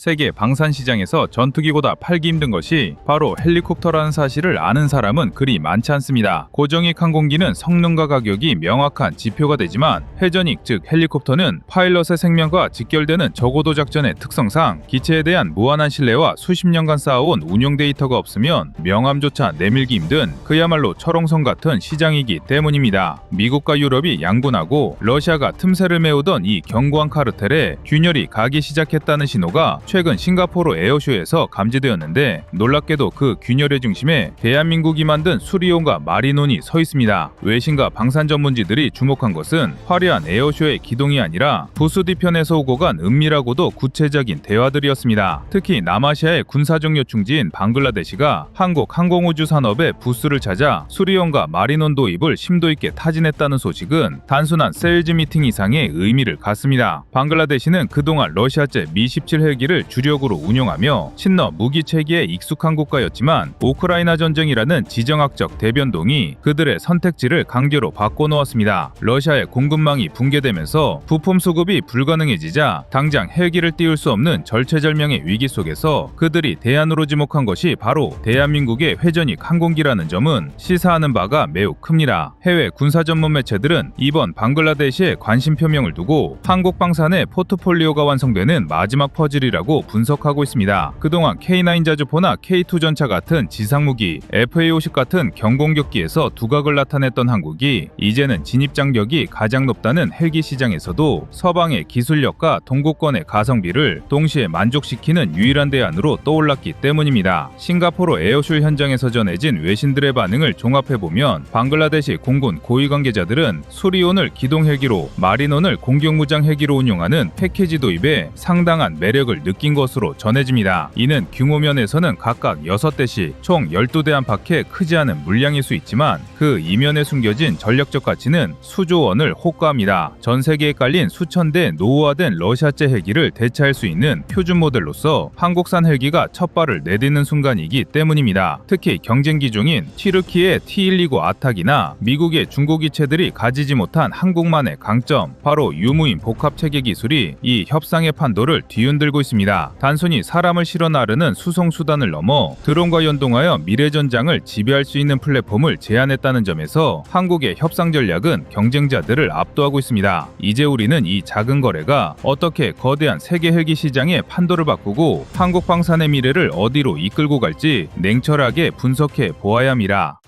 세계 방산 시장에서 전투기보다 팔기 힘든 것이 바로 헬리콥터라는 사실을 아는 사람은 그리 많지 않습니다. 고정익 항공기는 성능과 가격이 명확한 지표가 되지만 회전익 즉 헬리콥터는 파일럿의 생명과 직결되는 저고도 작전의 특성상 기체에 대한 무한한 신뢰와 수십 년간 쌓아온 운용 데이터가 없으면 명암조차 내밀기 힘든 그야말로 철옹성 같은 시장이기 때문입니다. 미국과 유럽이 양분하고 러시아가 틈새를 메우던 이 견고한 카르텔에 균열이 가기 시작했다는 신호가 최근 싱가포르 에어쇼에서 감지되었는데 놀랍게도 그 균열의 중심에 대한민국이 만든 수리온과 마리논이 서 있습니다. 외신과 방산 전문지들이 주목한 것은 화려한 에어쇼의 기동이 아니라 부수 뒤편에서 오고 간 은밀하고도 구체적인 대화들이었습니다. 특히 남아시아의 군사적 요충지인 방글라데시가 한국 항공우주 산업의 부스를 찾아 수리온과 마리논 도입을 심도 있게 타진했다는 소식은 단순한 세일즈 미팅 이상의 의미를 갖습니다. 방글라데시는 그동안 러시아제 미-17 헬기를 주력으로 운용하며 친러 무기 체계에 익숙한 국가였지만 우크라이나 전쟁이라는 지정학적 대변동이 그들의 선택지를 강제로 바꿔놓았습니다. 러시아의 공급망이 붕괴되면서 부품 수급이 불가능해지자 당장 헬기를 띄울 수 없는 절체절명의 위기 속에서 그들이 대안으로 지목한 것이 바로 대한민국의 회전익 항공기라는 점은 시사하는 바가 매우 큽니다. 해외 군사 전문 매체들은 이번 방글라데시의 관심 표명을 두고 한국 방산의 포트폴리오가 완성되는 마지막 퍼즐이라고 분석하고 있습니다. 그동안 K9 자주포나 K2 전차 같은 지상무기, FA-50 같은 경공격기에서 두각을 나타냈던 한국이 이제는 진입장벽이 가장 높다는 헬기 시장에서도 서방의 기술력과 동구권의 가성비를 동시에 만족시키는 유일한 대안으로 떠올랐기 때문입니다. 싱가포르 에어쇼 현장에서 전해진 외신들의 반응을 종합해보면 방글라데시 공군 고위 관계자들은 수리온을 기동 헬기로 마리논을 공격무장 헬기로 운용하는 패키지 도입에 상당한 매력을 느낀 것으로 전해집니다. 이는 규모 면에서는 각각 6대씩 총 12대 안팎의 크지 않은 물량일 수 있지만 그 이면에 숨겨진 전력적 가치는 수조 원을 호가합니다. 전 세계에 깔린 수천 대 노후화된 러시아제 헬기를 대체할 수 있는 표준 모델로서 한국산 헬기가 첫 발을 내딛는 순간이기 때문입니다. 특히 경쟁 기종인 튀르키의 T129 아탁이나 미국의 중고기체들이 가지지 못한 한국만의 강점, 바로 유무인 복합체계 기술이 이 협상의 판도를 뒤흔들고 있습니다. 단순히 사람을 실어 나르는 수송 수단을 넘어 드론과 연동하여 미래 전장을 지배할 수 있는 플랫폼을 제안했다는 점에서 한국의 협상 전략은 경쟁자들을 압도하고 있습니다. 이제 우리는 이 작은 거래가 어떻게 거대한 세계 헬기 시장의 판도를 바꾸고 한국 방산의 미래를 어디로 이끌고 갈지 냉철하게 분석해 보아야 합니다.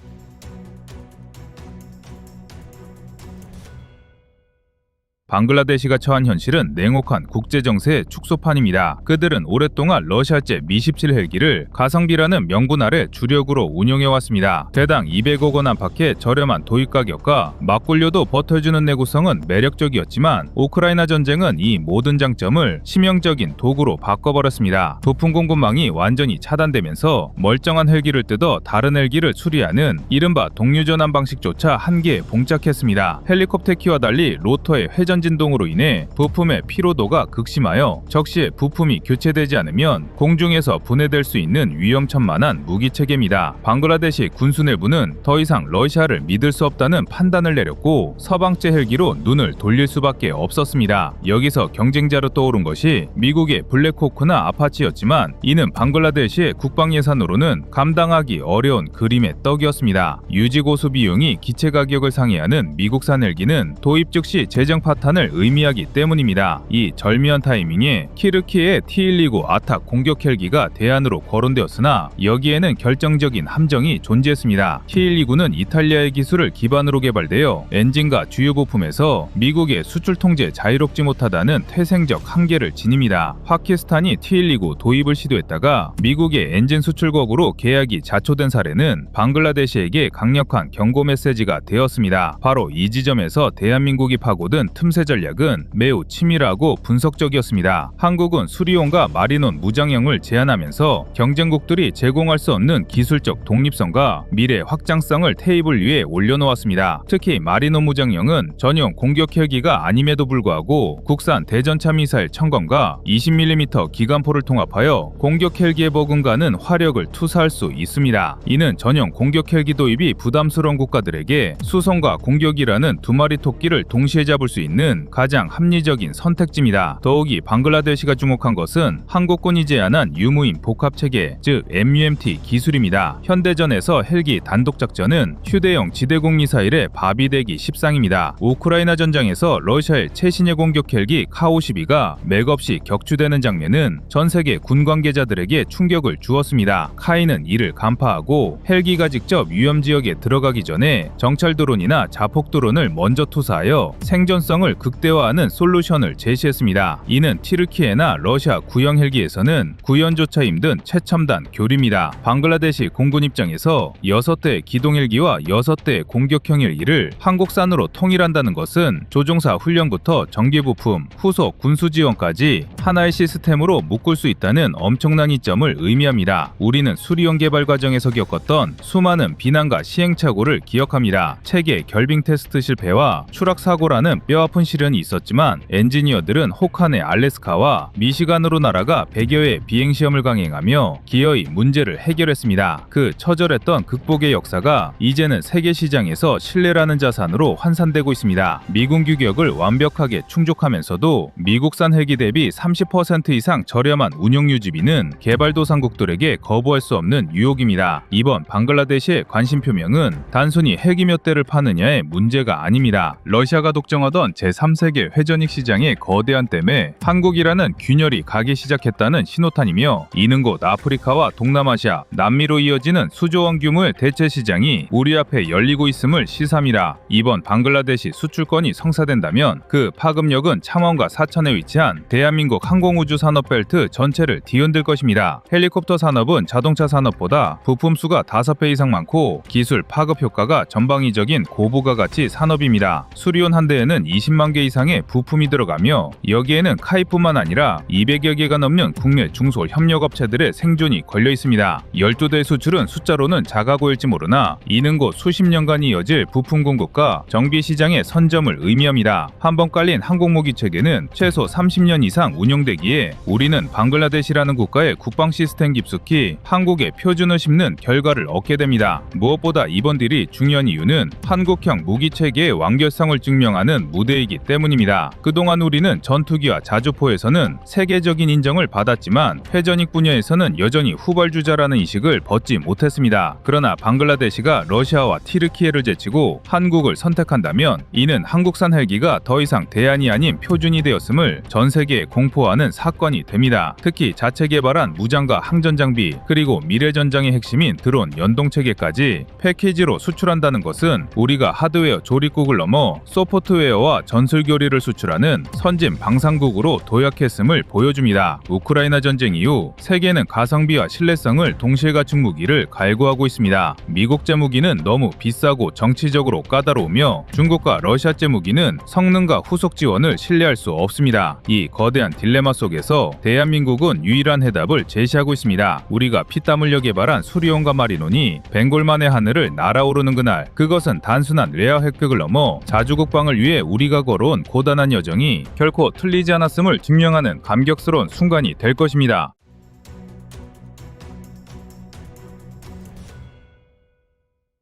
방글라데시가 처한 현실은 냉혹한 국제정세의 축소판입니다. 그들은 오랫동안 러시아제 미-17 헬기를 가성비라는 명분 아래 주력으로 운용해왔습니다. 대당 200억 원 안팎의 저렴한 도입 가격과 맞굴려도 버텨주는 내구성은 매력적이었지만 우크라이나 전쟁은 이 모든 장점을 치명적인 도구로 바꿔버렸습니다. 부품 공급망이 완전히 차단되면서 멀쩡한 헬기를 뜯어 다른 헬기를 수리하는 이른바 동류전환 방식조차 한계에 봉착했습니다. 헬리콥터 키와 달리 로터의 회전 진동으로 인해 부품의 피로도가 극심하여 적시에 부품이 교체되지 않으면 공중에서 분해될 수 있는 위험천만한 무기체계입니다. 방글라데시 군수내부는 더 이상 러시아를 믿을 수 없다는 판단을 내렸고 서방제 헬기로 눈을 돌릴 수밖에 없었습니다. 여기서 경쟁자로 떠오른 것이 미국의 블랙호크나 아파치였지만 이는 방글라데시의 국방 예산으로는 감당하기 어려운 그림의 떡이었습니다. 유지고수 비용이 기체 가격을 상회하는 미국산 헬기는 도입 즉시 재정 파탄을 의미하기 때문입니다. 이 절묘한 타이밍에 키르키의 T129 아탁 공격 헬기가 대안으로 거론되었으나 여기에는 결정적인 함정이 존재했습니다. T129는 이탈리아의 기술을 기반으로 개발되어 엔진과 주요 부품에서 미국의 수출 통제 자유롭지 못하다는 태생적 한계를 지닙니다. 파키스탄이 T129 도입을 시도했다가 미국의 엔진 수출국으로 계약이 자초된 사례는 방글라데시에게 강력한 경고 메시지가 되었습니다. 바로 이 지점에서 대한민국이 파고든 틈새 전략은 매우 치밀하고 분석적이었습니다. 한국은 수리온과 마리논 무장형을 제안하면서 경쟁국들이 제공할 수 없는 기술적 독립성과 미래 확장성을 테이블 위에 올려놓았습니다. 특히 마리논 무장형은 전용 공격 헬기가 아님에도 불구하고 국산 대전차 미사일 청검과 20mm 기관포를 통합하여 공격 헬기에 버금가는 화력을 투사할 수 있습니다. 이는 전용 공격 헬기 도입이 부담스러운 국가들에게 수송과 공격이라는 두 마리 토끼를 동시에 잡을 수 있는 헬기는 가장 합리적인 선택지입니다. 더욱이 방글라데시가 주목한 것은 한국군이 제안한 유무인 복합체계, 즉 MUMT 기술입니다. 현대전에서 헬기 단독작전은 휴대용 지대공 미사일의 밥이 되기 십상입니다. 우크라이나 전장에서 러시아의 최신의 공격 헬기 Ka-52가 맥없이 격추되는 장면은 전 세계 군 관계자들에게 충격을 주었습니다. 카이는 이를 간파하고 헬기가 직접 위험 지역에 들어가기 전에 정찰 드론이나 자폭 드론을 먼저 투사하여 생존성을 극대화하는 솔루션을 제시했습니다. 이는 튀르키예나 러시아 구형 헬기에서는 구현조차 힘든 최첨단 교류입니다. 방글라데시 공군 입장에서 6대의 기동 헬기와 6대의 공격형 헬기를 한국산으로 통일한다는 것은 조종사 훈련부터 전기 부품, 후속 군수 지원까지 하나의 시스템으로 묶을 수 있다는 엄청난 이점을 의미합니다. 우리는 수리용 개발 과정에서 겪었던 수많은 비난과 시행착오를 기억합니다. 체계 결빙 테스트 실패와 추락 사고라는 뼈아픈 시련이 있었지만 엔지니어들은 혹한의 알래스카와 미시간으로 날아가 100여 회 비행 시험을 강행하며 기어이 문제를 해결했습니다. 그 처절했던 극복의 역사가 이제는 세계 시장에서 신뢰라는 자산으로 환산되고 있습니다. 미군 규격을 완벽하게 충족하면서도 미국산 헬기 대비 30% 이상 저렴한 운용 유지비는 개발도상국들에게 거부할 수 없는 유혹입니다. 이번 방글라데시의 관심 표명은 단순히 헬기 몇 대를 파느냐의 문제가 아닙니다. 러시아가 독점하던 제3세계 회전익 시장의 거대한 댐에 한국이라는 균열이 가기 시작했다는 신호탄이며 이는 곧 아프리카와 동남아시아, 남미로 이어지는 수조원 규모의 대체 시장이 우리 앞에 열리고 있음을 시사합니다. 이번 방글라데시 수출권이 성사된다면 그 파급력은 창원과 사천에 위치한 대한민국 항공우주 산업벨트 전체를 뒤흔들 것입니다. 헬리콥터 산업은 자동차 산업보다 부품 수가 5배 이상 많고 기술 파급 효과가 전방위적인 고부가가치 산업입니다. 수리온 한 대에는 20만 개 이상의 부품이 들어가며 여기에는 카이뿐만 아니라 200여 개가 넘는 국내 중소 협력업체들의 생존이 걸려 있습니다. 12대 수출은 숫자로는 작아 보일지 모르나 이는 곧 수십 년간 이어질 부품 공급과 정비 시장의 선점을 의미합니다. 한번 깔린 항공모기 체계는 최소 30년 이상 운용되기에 우리는 방글라데시라는 국가의 국방 시스템 깊숙이 한국의 표준을 심는 결과를 얻게 됩니다. 무엇보다 이번 딜이 중요한 이유는 한국형 무기 체계의 완결성을 증명하는 무대이기 때문입니다. 그동안 우리는 전투기와 자주포에서는 세계적인 인정을 받았지만 회전익 분야에서는 여전히 후발주자라는 인식을 벗지 못했습니다. 그러나 방글라데시가 러시아와 튀르키예를 제치고 한국을 선택한다면 이는 한국산 헬기가 더 이상 대안이 아닌 표준이 되었음을 전 세계에 공포하는 사건이 됩니다. 특히 자체 개발한 무장과 항전 장비 그리고 미래 전장의 핵심인 드론 연동 체계까지 패키지로 수출한다는 것은 우리가 하드웨어 조립국을 넘어 소프트웨어와 전술 교리를 수출하는 선진 방산국으로 도약했음을 보여줍니다. 우크라이나 전쟁 이후 세계는 가성비와 신뢰성을 동시에 갖춘 무기를 갈구하고 있습니다. 미국제 무기는 너무 비싸고 정치적으로 까다로우며 중국과 러시아제 무기는 성능과 후속 지원을 신뢰할 수 없습니다. 이 거대한 딜레마 속에서 대한민국은 유일한 해답을 제시하고 있습니다. 우리가 피땀 흘려 개발한 수리온과 마리논이 벵골만의 하늘을 날아오르는 그날, 그것은 단순한 레어 획득을 넘어 자주국방을 위해 우리가 걸어온 고단한 여정이 결코 틀리지 않았음을 증명하는 감격스러운 순간이 될 것입니다.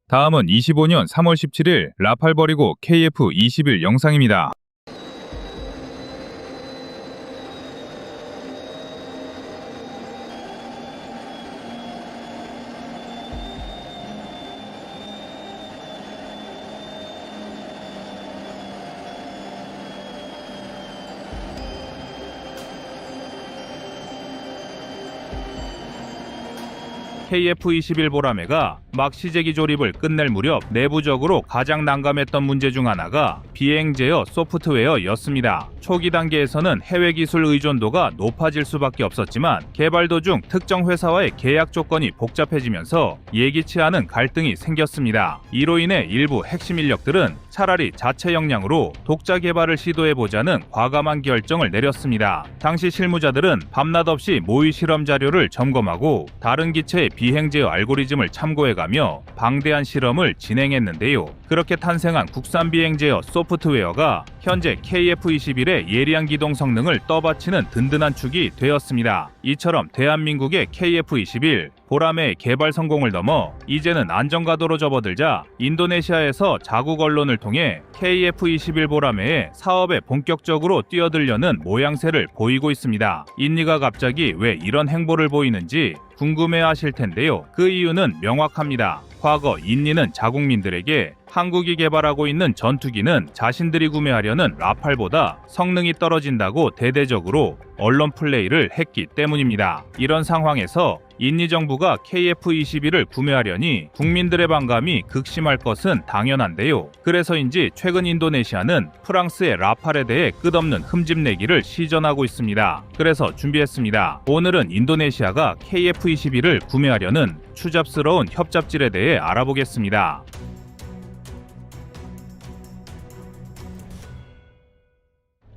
다음은 25년 3월 17일 라팔 버리고 KF-21 영상입니다. KF-21 보라매가 막 시제기 조립을 끝낼 무렵 내부적으로 가장 난감했던 문제 중 하나가 비행 제어 소프트웨어였습니다. 초기 단계에서는 해외 기술 의존도가 높아질 수밖에 없었지만 개발 도중 특정 회사와의 계약 조건이 복잡해지면서 예기치 않은 갈등이 생겼습니다. 이로 인해 일부 핵심 인력들은 차라리 자체 역량으로 독자 개발을 시도해보자는 과감한 결정을 내렸습니다. 당시 실무자들은 밤낮 없이 모의 실험 자료를 점검하고 다른 기체의 비행 제어 알고리즘을 참고해가며 방대한 실험을 진행했는데요. 그렇게 탄생한 국산 비행 제어 소프트웨어가 현재 KF-21의 예리한 기동 성능을 떠받치는 든든한 축이 되었습니다. 이처럼 대한민국의 KF-21 보라매의 개발 성공을 넘어 이제는 안정가도로 접어들자 인도네시아에서 자국 언론을 통해 KF-21 보라매의 사업에 본격적으로 뛰어들려는 모양새를 보이고 있습니다. 인니가 갑자기 왜 이런 행보를 보이는지 궁금해하실 텐데요. 그 이유는 명확합니다. 과거 인니는 자국민들에게 한국이 개발하고 있는 전투기는 자신들이 구매하려는 라팔보다 성능이 떨어진다고 대대적으로 언론 플레이를 했기 때문입니다. 이런 상황에서 인니 정부가 KF-21을 구매하려니 국민들의 반감이 극심할 것은 당연한데요. 그래서인지 최근 인도네시아는 프랑스의 라팔에 대해 끝없는 흠집내기를 시전하고 있습니다. 그래서 준비했습니다. 오늘은 인도네시아가 KF-21을 구매하려는 추잡스러운 협잡질에 대해 알아보겠습니다.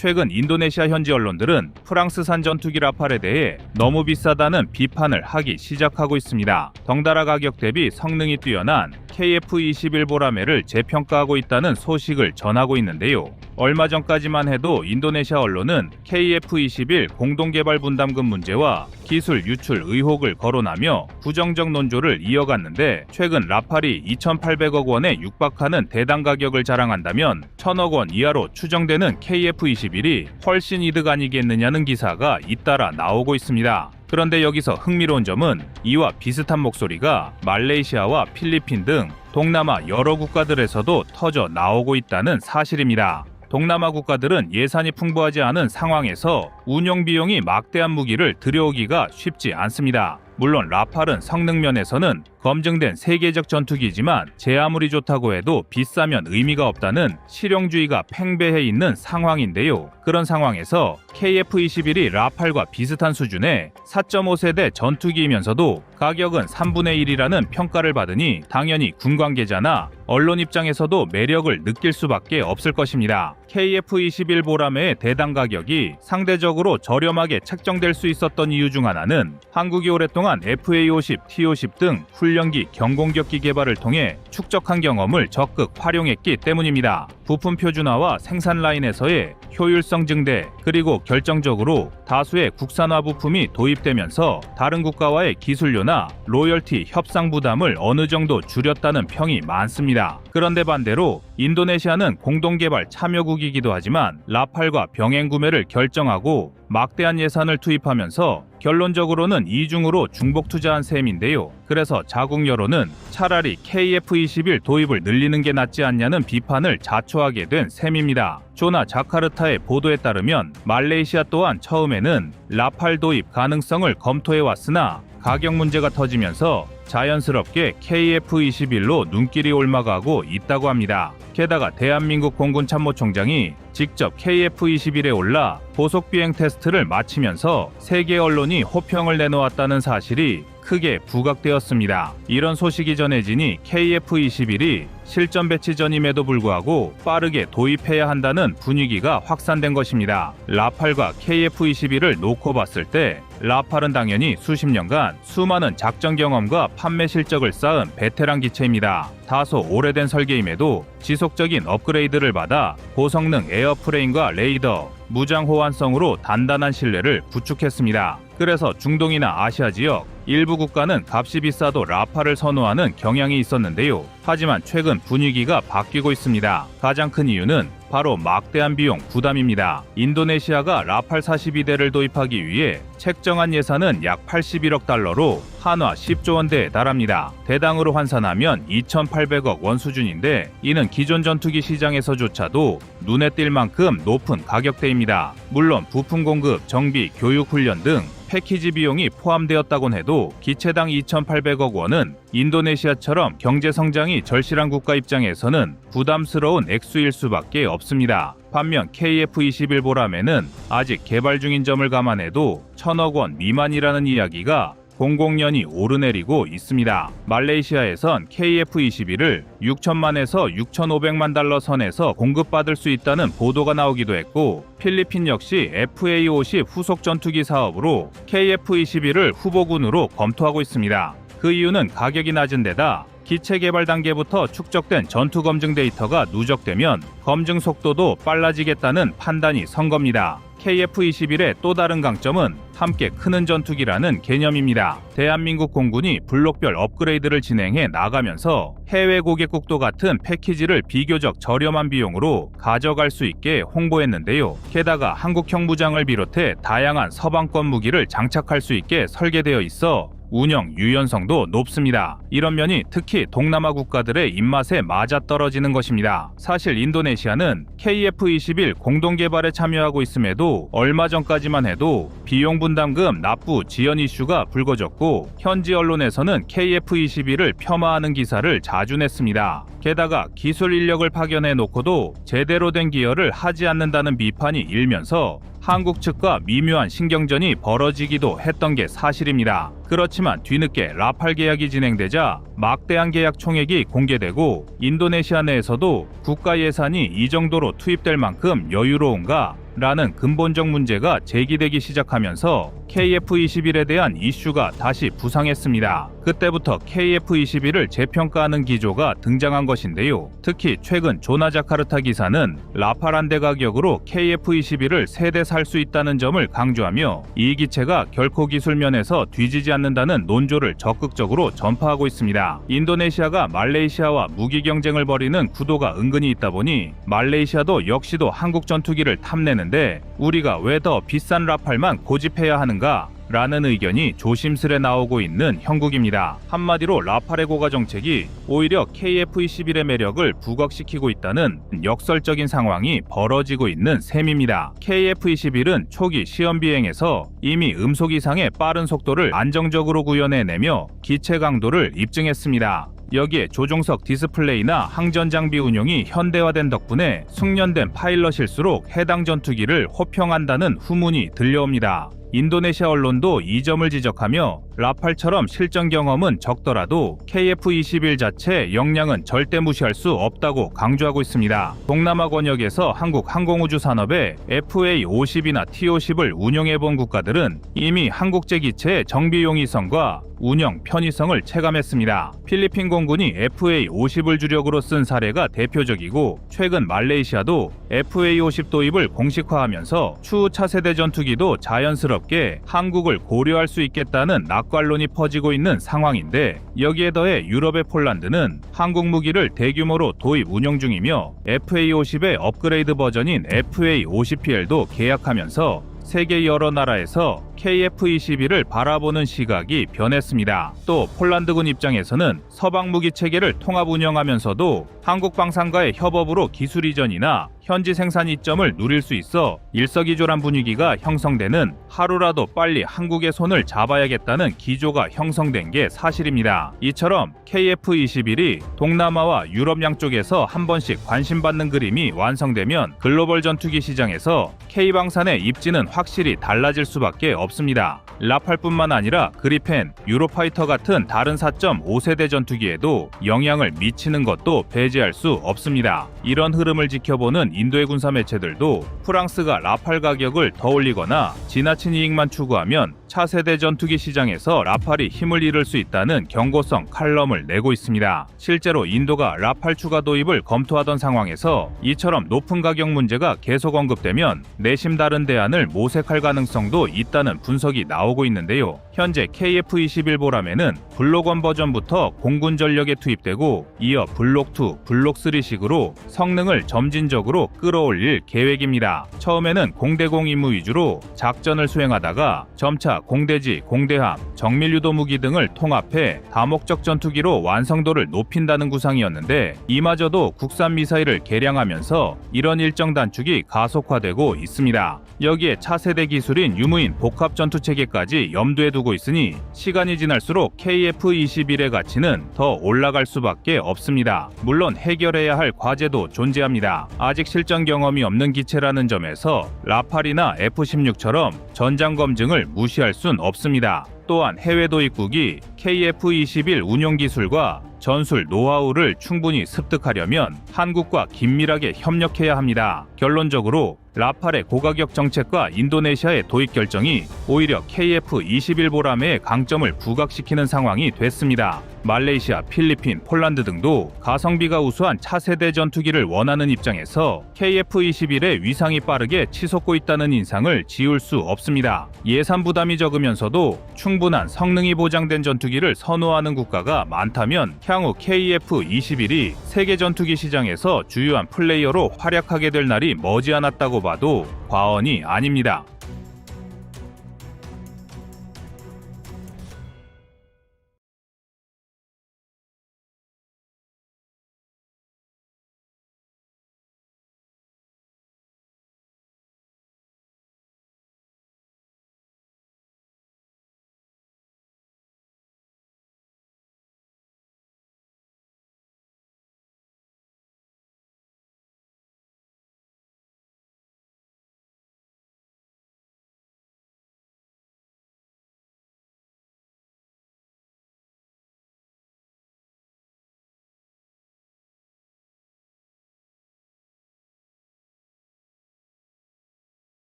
최근 인도네시아 현지 언론들은 프랑스산 전투기 라팔에 대해 너무 비싸다는 비판을 하기 시작하고 있습니다. 덩달아 가격 대비 성능이 뛰어난 KF-21 보라매를 재평가하고 있다는 소식을 전하고 있는데요. 얼마 전까지만 해도 인도네시아 언론은 KF-21 공동개발 분담금 문제와 기술 유출 의혹을 거론하며 부정적 논조를 이어갔는데 최근 라팔이 2,800억 원에 육박하는 대당 가격을 자랑한다면 1,000억 원 이하로 추정되는 KF-21이 훨씬 이득 아니겠느냐는 기사가 잇따라 나오고 있습니다. 그런데 여기서 흥미로운 점은 이와 비슷한 목소리가 말레이시아와 필리핀 등 동남아 여러 국가들에서도 터져 나오고 있다는 사실입니다. 동남아 국가들은 예산이 풍부하지 않은 상황에서 운용 비용이 막대한 무기를 들여오기가 쉽지 않습니다. 물론 라팔은 성능 면에서는 검증된 세계적 전투기지만 제 아무리 좋다고 해도 비싸면 의미가 없다는 실용주의가 팽배해 있는 상황인데요. 그런 상황에서 KF-21이 라팔과 비슷한 수준의 4.5세대 전투기이면서도 가격은 3분의 1이라는 평가를 받으니 당연히 군 관계자나 언론 입장에서도 매력을 느낄 수밖에 없을 것입니다. KF-21 보라매의 대당 가격이 상대적으로 저렴하게 책정될 수 있었던 이유 중 하나는 한국이 오랫동안 FA-50, T-50 등 훈련기, 경공격기 개발을 통해 축적한 경험을 적극 활용했기 때문입니다. 부품 표준화와 생산 라인에서의 효율성 증대, 그리고 결정적으로 다수의 국산화 부품이 도입되면서 다른 국가와의 기술료나 로열티 협상 부담을 어느 정도 줄였다는 평이 많습니다. 그런데 반대로 인도네시아는 공동개발 참여국이기도 하지만 라팔과 병행 구매를 결정하고 막대한 예산을 투입하면서 결론적으로는 이중으로 중복 투자한 셈인데요. 그래서 자국 여론은 차라리 KF-21 도입을 늘리는 게 낫지 않냐는 비판을 자초하게 된 셈입니다. 조나 자카르타의 보도에 따르면 말레이시아 또한 처음에는 라팔 도입 가능성을 검토해왔으나 가격 문제가 터지면서 자연스럽게 KF-21로 눈길이 올라가고 있다고 합니다. 게다가 대한민국 공군 참모총장이 직접 KF-21에 올라 고속 비행 테스트를 마치면서 세계 언론이 호평을 내놓았다는 사실이 크게 부각되었습니다. 이런 소식이 전해지니 KF-21이 실전 배치 전임에도 불구하고 빠르게 도입해야 한다는 분위기가 확산된 것입니다. 라팔과 KF-21을 놓고 봤을 때 라팔은 당연히 수십 년간 수많은 작전 경험과 판매 실적을 쌓은 베테랑 기체입니다. 다소 오래된 설계임에도 지속적인 업그레이드를 받아 고성능 에어프레임과 레이더, 무장 호환성으로 단단한 신뢰를 구축했습니다. 그래서 중동이나 아시아 지역 일부 국가는 값이 비싸도 라팔을 선호하는 경향이 있었는데요. 하지만 최근 분위기가 바뀌고 있습니다. 가장 큰 이유는 바로 막대한 비용 부담입니다. 인도네시아가 라팔 42대를 도입하기 위해 책정한 예산은 약 81억 달러로 한화 10조 원대에 달합니다. 대당으로 환산하면 2,800억 원 수준인데 이는 기존 전투기 시장에서조차도 눈에 띌 만큼 높은 가격대입니다. 물론 부품 공급, 정비, 교육 훈련 등 패키지 비용이 포함되었다곤 해도 기체당 2,800억 원은 인도네시아처럼 경제 성장이 절실한 국가 입장에서는 부담스러운 액수일 수밖에 없습니다. 반면 KF-21 보라매는 아직 개발 중인 점을 감안해도 1,000억 원 미만이라는 이야기가 공공연히 오르내리고 있습니다. 말레이시아에선 KF-21을 6천만에서 6,500만 달러 선에서 공급받을 수 있다는 보도가 나오기도 했고 필리핀 역시 FA-50 후속 전투기 사업으로 KF-21을 후보군으로 검토하고 있습니다. 그 이유는 가격이 낮은 데다 기체 개발 단계부터 축적된 전투 검증 데이터가 누적되면 검증 속도도 빨라지겠다는 판단이 선 겁니다. KF-21의 또 다른 강점은 함께 크는 전투기라는 개념입니다. 대한민국 공군이 블록별 업그레이드를 진행해 나가면서 해외 고객국도 같은 패키지를 비교적 저렴한 비용으로 가져갈 수 있게 홍보했는데요. 게다가 한국형 무장을 비롯해 다양한 서방권 무기를 장착할 수 있게 설계되어 있어 운영 유연성도 높습니다. 이런 면이 특히 동남아 국가들의 입맛에 맞아떨어지는 것입니다. 사실 인도네시아는 KF-21 공동 개발에 참여하고 있음에도 얼마 전까지만 해도 비용 분담금 납부 지연 이슈가 불거졌고 현지 언론에서는 KF-21을 폄하하는 기사를 자주 냈습니다. 게다가 기술 인력을 파견해 놓고도 제대로 된 기여를 하지 않는다는 비판이 일면서 한국 측과 미묘한 신경전이 벌어지기도 했던 게 사실입니다. 그렇지만 뒤늦게 라팔 계약이 진행되자 막대한 계약 총액이 공개되고 인도네시아 내에서도 국가 예산이 이 정도로 투입될 만큼 여유로운가? 라는 근본적 문제가 제기되기 시작하면서 KF-21에 대한 이슈가 다시 부상했습니다. 그때부터 KF-21을 재평가하는 기조가 등장한 것인데요. 특히 최근 조나자카르타 기사는 라팔 한 대 가격으로 KF-21을 3대 살 수 있다는 점을 강조하며 이 기체가 결코 기술 면에서 뒤지지 않는다는 논조를 적극적으로 전파하고 있습니다. 인도네시아가 말레이시아와 무기 경쟁을 벌이는 구도가 은근히 있다 보니 말레이시아도 역시도 한국 전투기를 탐내는데 우리가 왜 더 비싼 라팔만 고집해야 하는가? 라는 의견이 조심스레 나오고 있는 형국입니다. 한마디로 라팔의 고가 정책이 오히려 KF-21의 매력을 부각시키고 있다는 역설적인 상황이 벌어지고 있는 셈입니다. KF-21은 초기 시험 비행에서 이미 음속 이상의 빠른 속도를 안정적으로 구현해내며 기체 강도를 입증했습니다. 여기에 조종석 디스플레이나 항전 장비 운용이 현대화된 덕분에 숙련된 파일럿일수록 해당 전투기를 호평한다는 후문이 들려옵니다. 인도네시아 언론도 이 점을 지적하며 라팔처럼 실전 경험은 적더라도 KF-21 자체 역량은 절대 무시할 수 없다고 강조하고 있습니다. 동남아 권역에서 한국 항공우주 산업에 FA-50이나 T-50을 운용해본 국가들은 이미 한국제 기체의 정비 용이성과 운영 편의성을 체감했습니다. 필리핀 공군이 FA-50을 주력으로 쓴 사례가 대표적이고 최근 말레이시아도 FA-50 도입을 공식화하면서 추후 차세대 전투기도 자연스럽게 한국을 고려할 수 있겠다는 낙관론이 퍼지고 있는 상황인데 여기에 더해 유럽의 폴란드는 한국 무기를 대규모로 도입 운영 중이며 FA-50의 업그레이드 버전인 FA-50PL도 계약하면서 세계 여러 나라에서 KF-21을 바라보는 시각이 변했습니다. 또 폴란드군 입장에서는 서방 무기 체계를 통합 운영하면서도 한국 방산과의 협업으로 기술 이전이나 현지 생산 이점을 누릴 수 있어 일석이조란 분위기가 형성되는 하루라도 빨리 한국의 손을 잡아야겠다는 기조가 형성된 게 사실입니다. 이처럼 KF-21이 동남아와 유럽 양쪽에서 한 번씩 관심받는 그림이 완성되면 글로벌 전투기 시장에서 K방산의 입지는 확실히 달라질 수밖에 없습니다. 라팔뿐만 아니라 그리펜, 유로파이터 같은 다른 4.5세대 전투기에도 영향을 미치는 것도 배제할 수 없습니다. 이런 흐름을 지켜보는 인도의 군사 매체들도 프랑스가 라팔 가격을 더 올리거나 지나친 이익만 추구하면 차세대 전투기 시장에서 라팔이 힘을 잃을 수 있다는 경고성 칼럼을 내고 있습니다. 실제로 인도가 라팔 추가 도입을 검토하던 상황에서 이처럼 높은 가격 문제가 계속 언급되면 내심 다른 대안을 모색할 가능성도 있다는 분석이 나오고 있는데요. 현재 KF-21 보람에는 블록 1 버전부터 공군 전력에 투입되고 이어 블록 2, 블록 3식으로 성능을 점진적으로 끌어올릴 계획입니다. 처음에는 공대공 임무 위주로 작전을 수행하다가 점차 공대지, 공대함, 정밀유도 무기 등을 통합해 다목적 전투기로 완성도를 높인다는 구상이었는데 이마저도 국산 미사일을 개량하면서 이런 일정 단축이 가속화되고 있습니다. 여기에 차세대 기술인 유무인 복합 전투체계까지 염두에 두고 있으니 시간이 지날수록 KF-21의 가치는 더 올라갈 수밖에 없습니다. 물론 해결해야 할 과제도 존재합니다. 아직 실전 경험이 없는 기체라는 점에서 라팔이나 F-16처럼 전장 검증을 무시할 순 없습니다. 또한 해외 도입국이 KF-21 운용 기술과 전술 노하우를 충분히 습득하려면 한국과 긴밀하게 협력해야 합니다. 결론적으로 라팔의 고가격 정책과 인도네시아의 도입 결정이 오히려 KF-21 강점을 부각시키는 상황이 됐습니다. 말레이시아, 필리핀, 폴란드 등도 가성비가 우수한 차세대 전투기를 원하는 입장에서 KF-21의 위상이 빠르게 치솟고 있다는 인상을 지울 수 없습니다. 예산 부담이 적으면서도 충분한 성능이 보장된 전투기를 선호하는 국가가 많다면 향후 KF-21이 세계 전투기 시장에서 주요한 플레이어로 활약하게 될 날이 머지않았다고 봐도 과언이 아닙니다.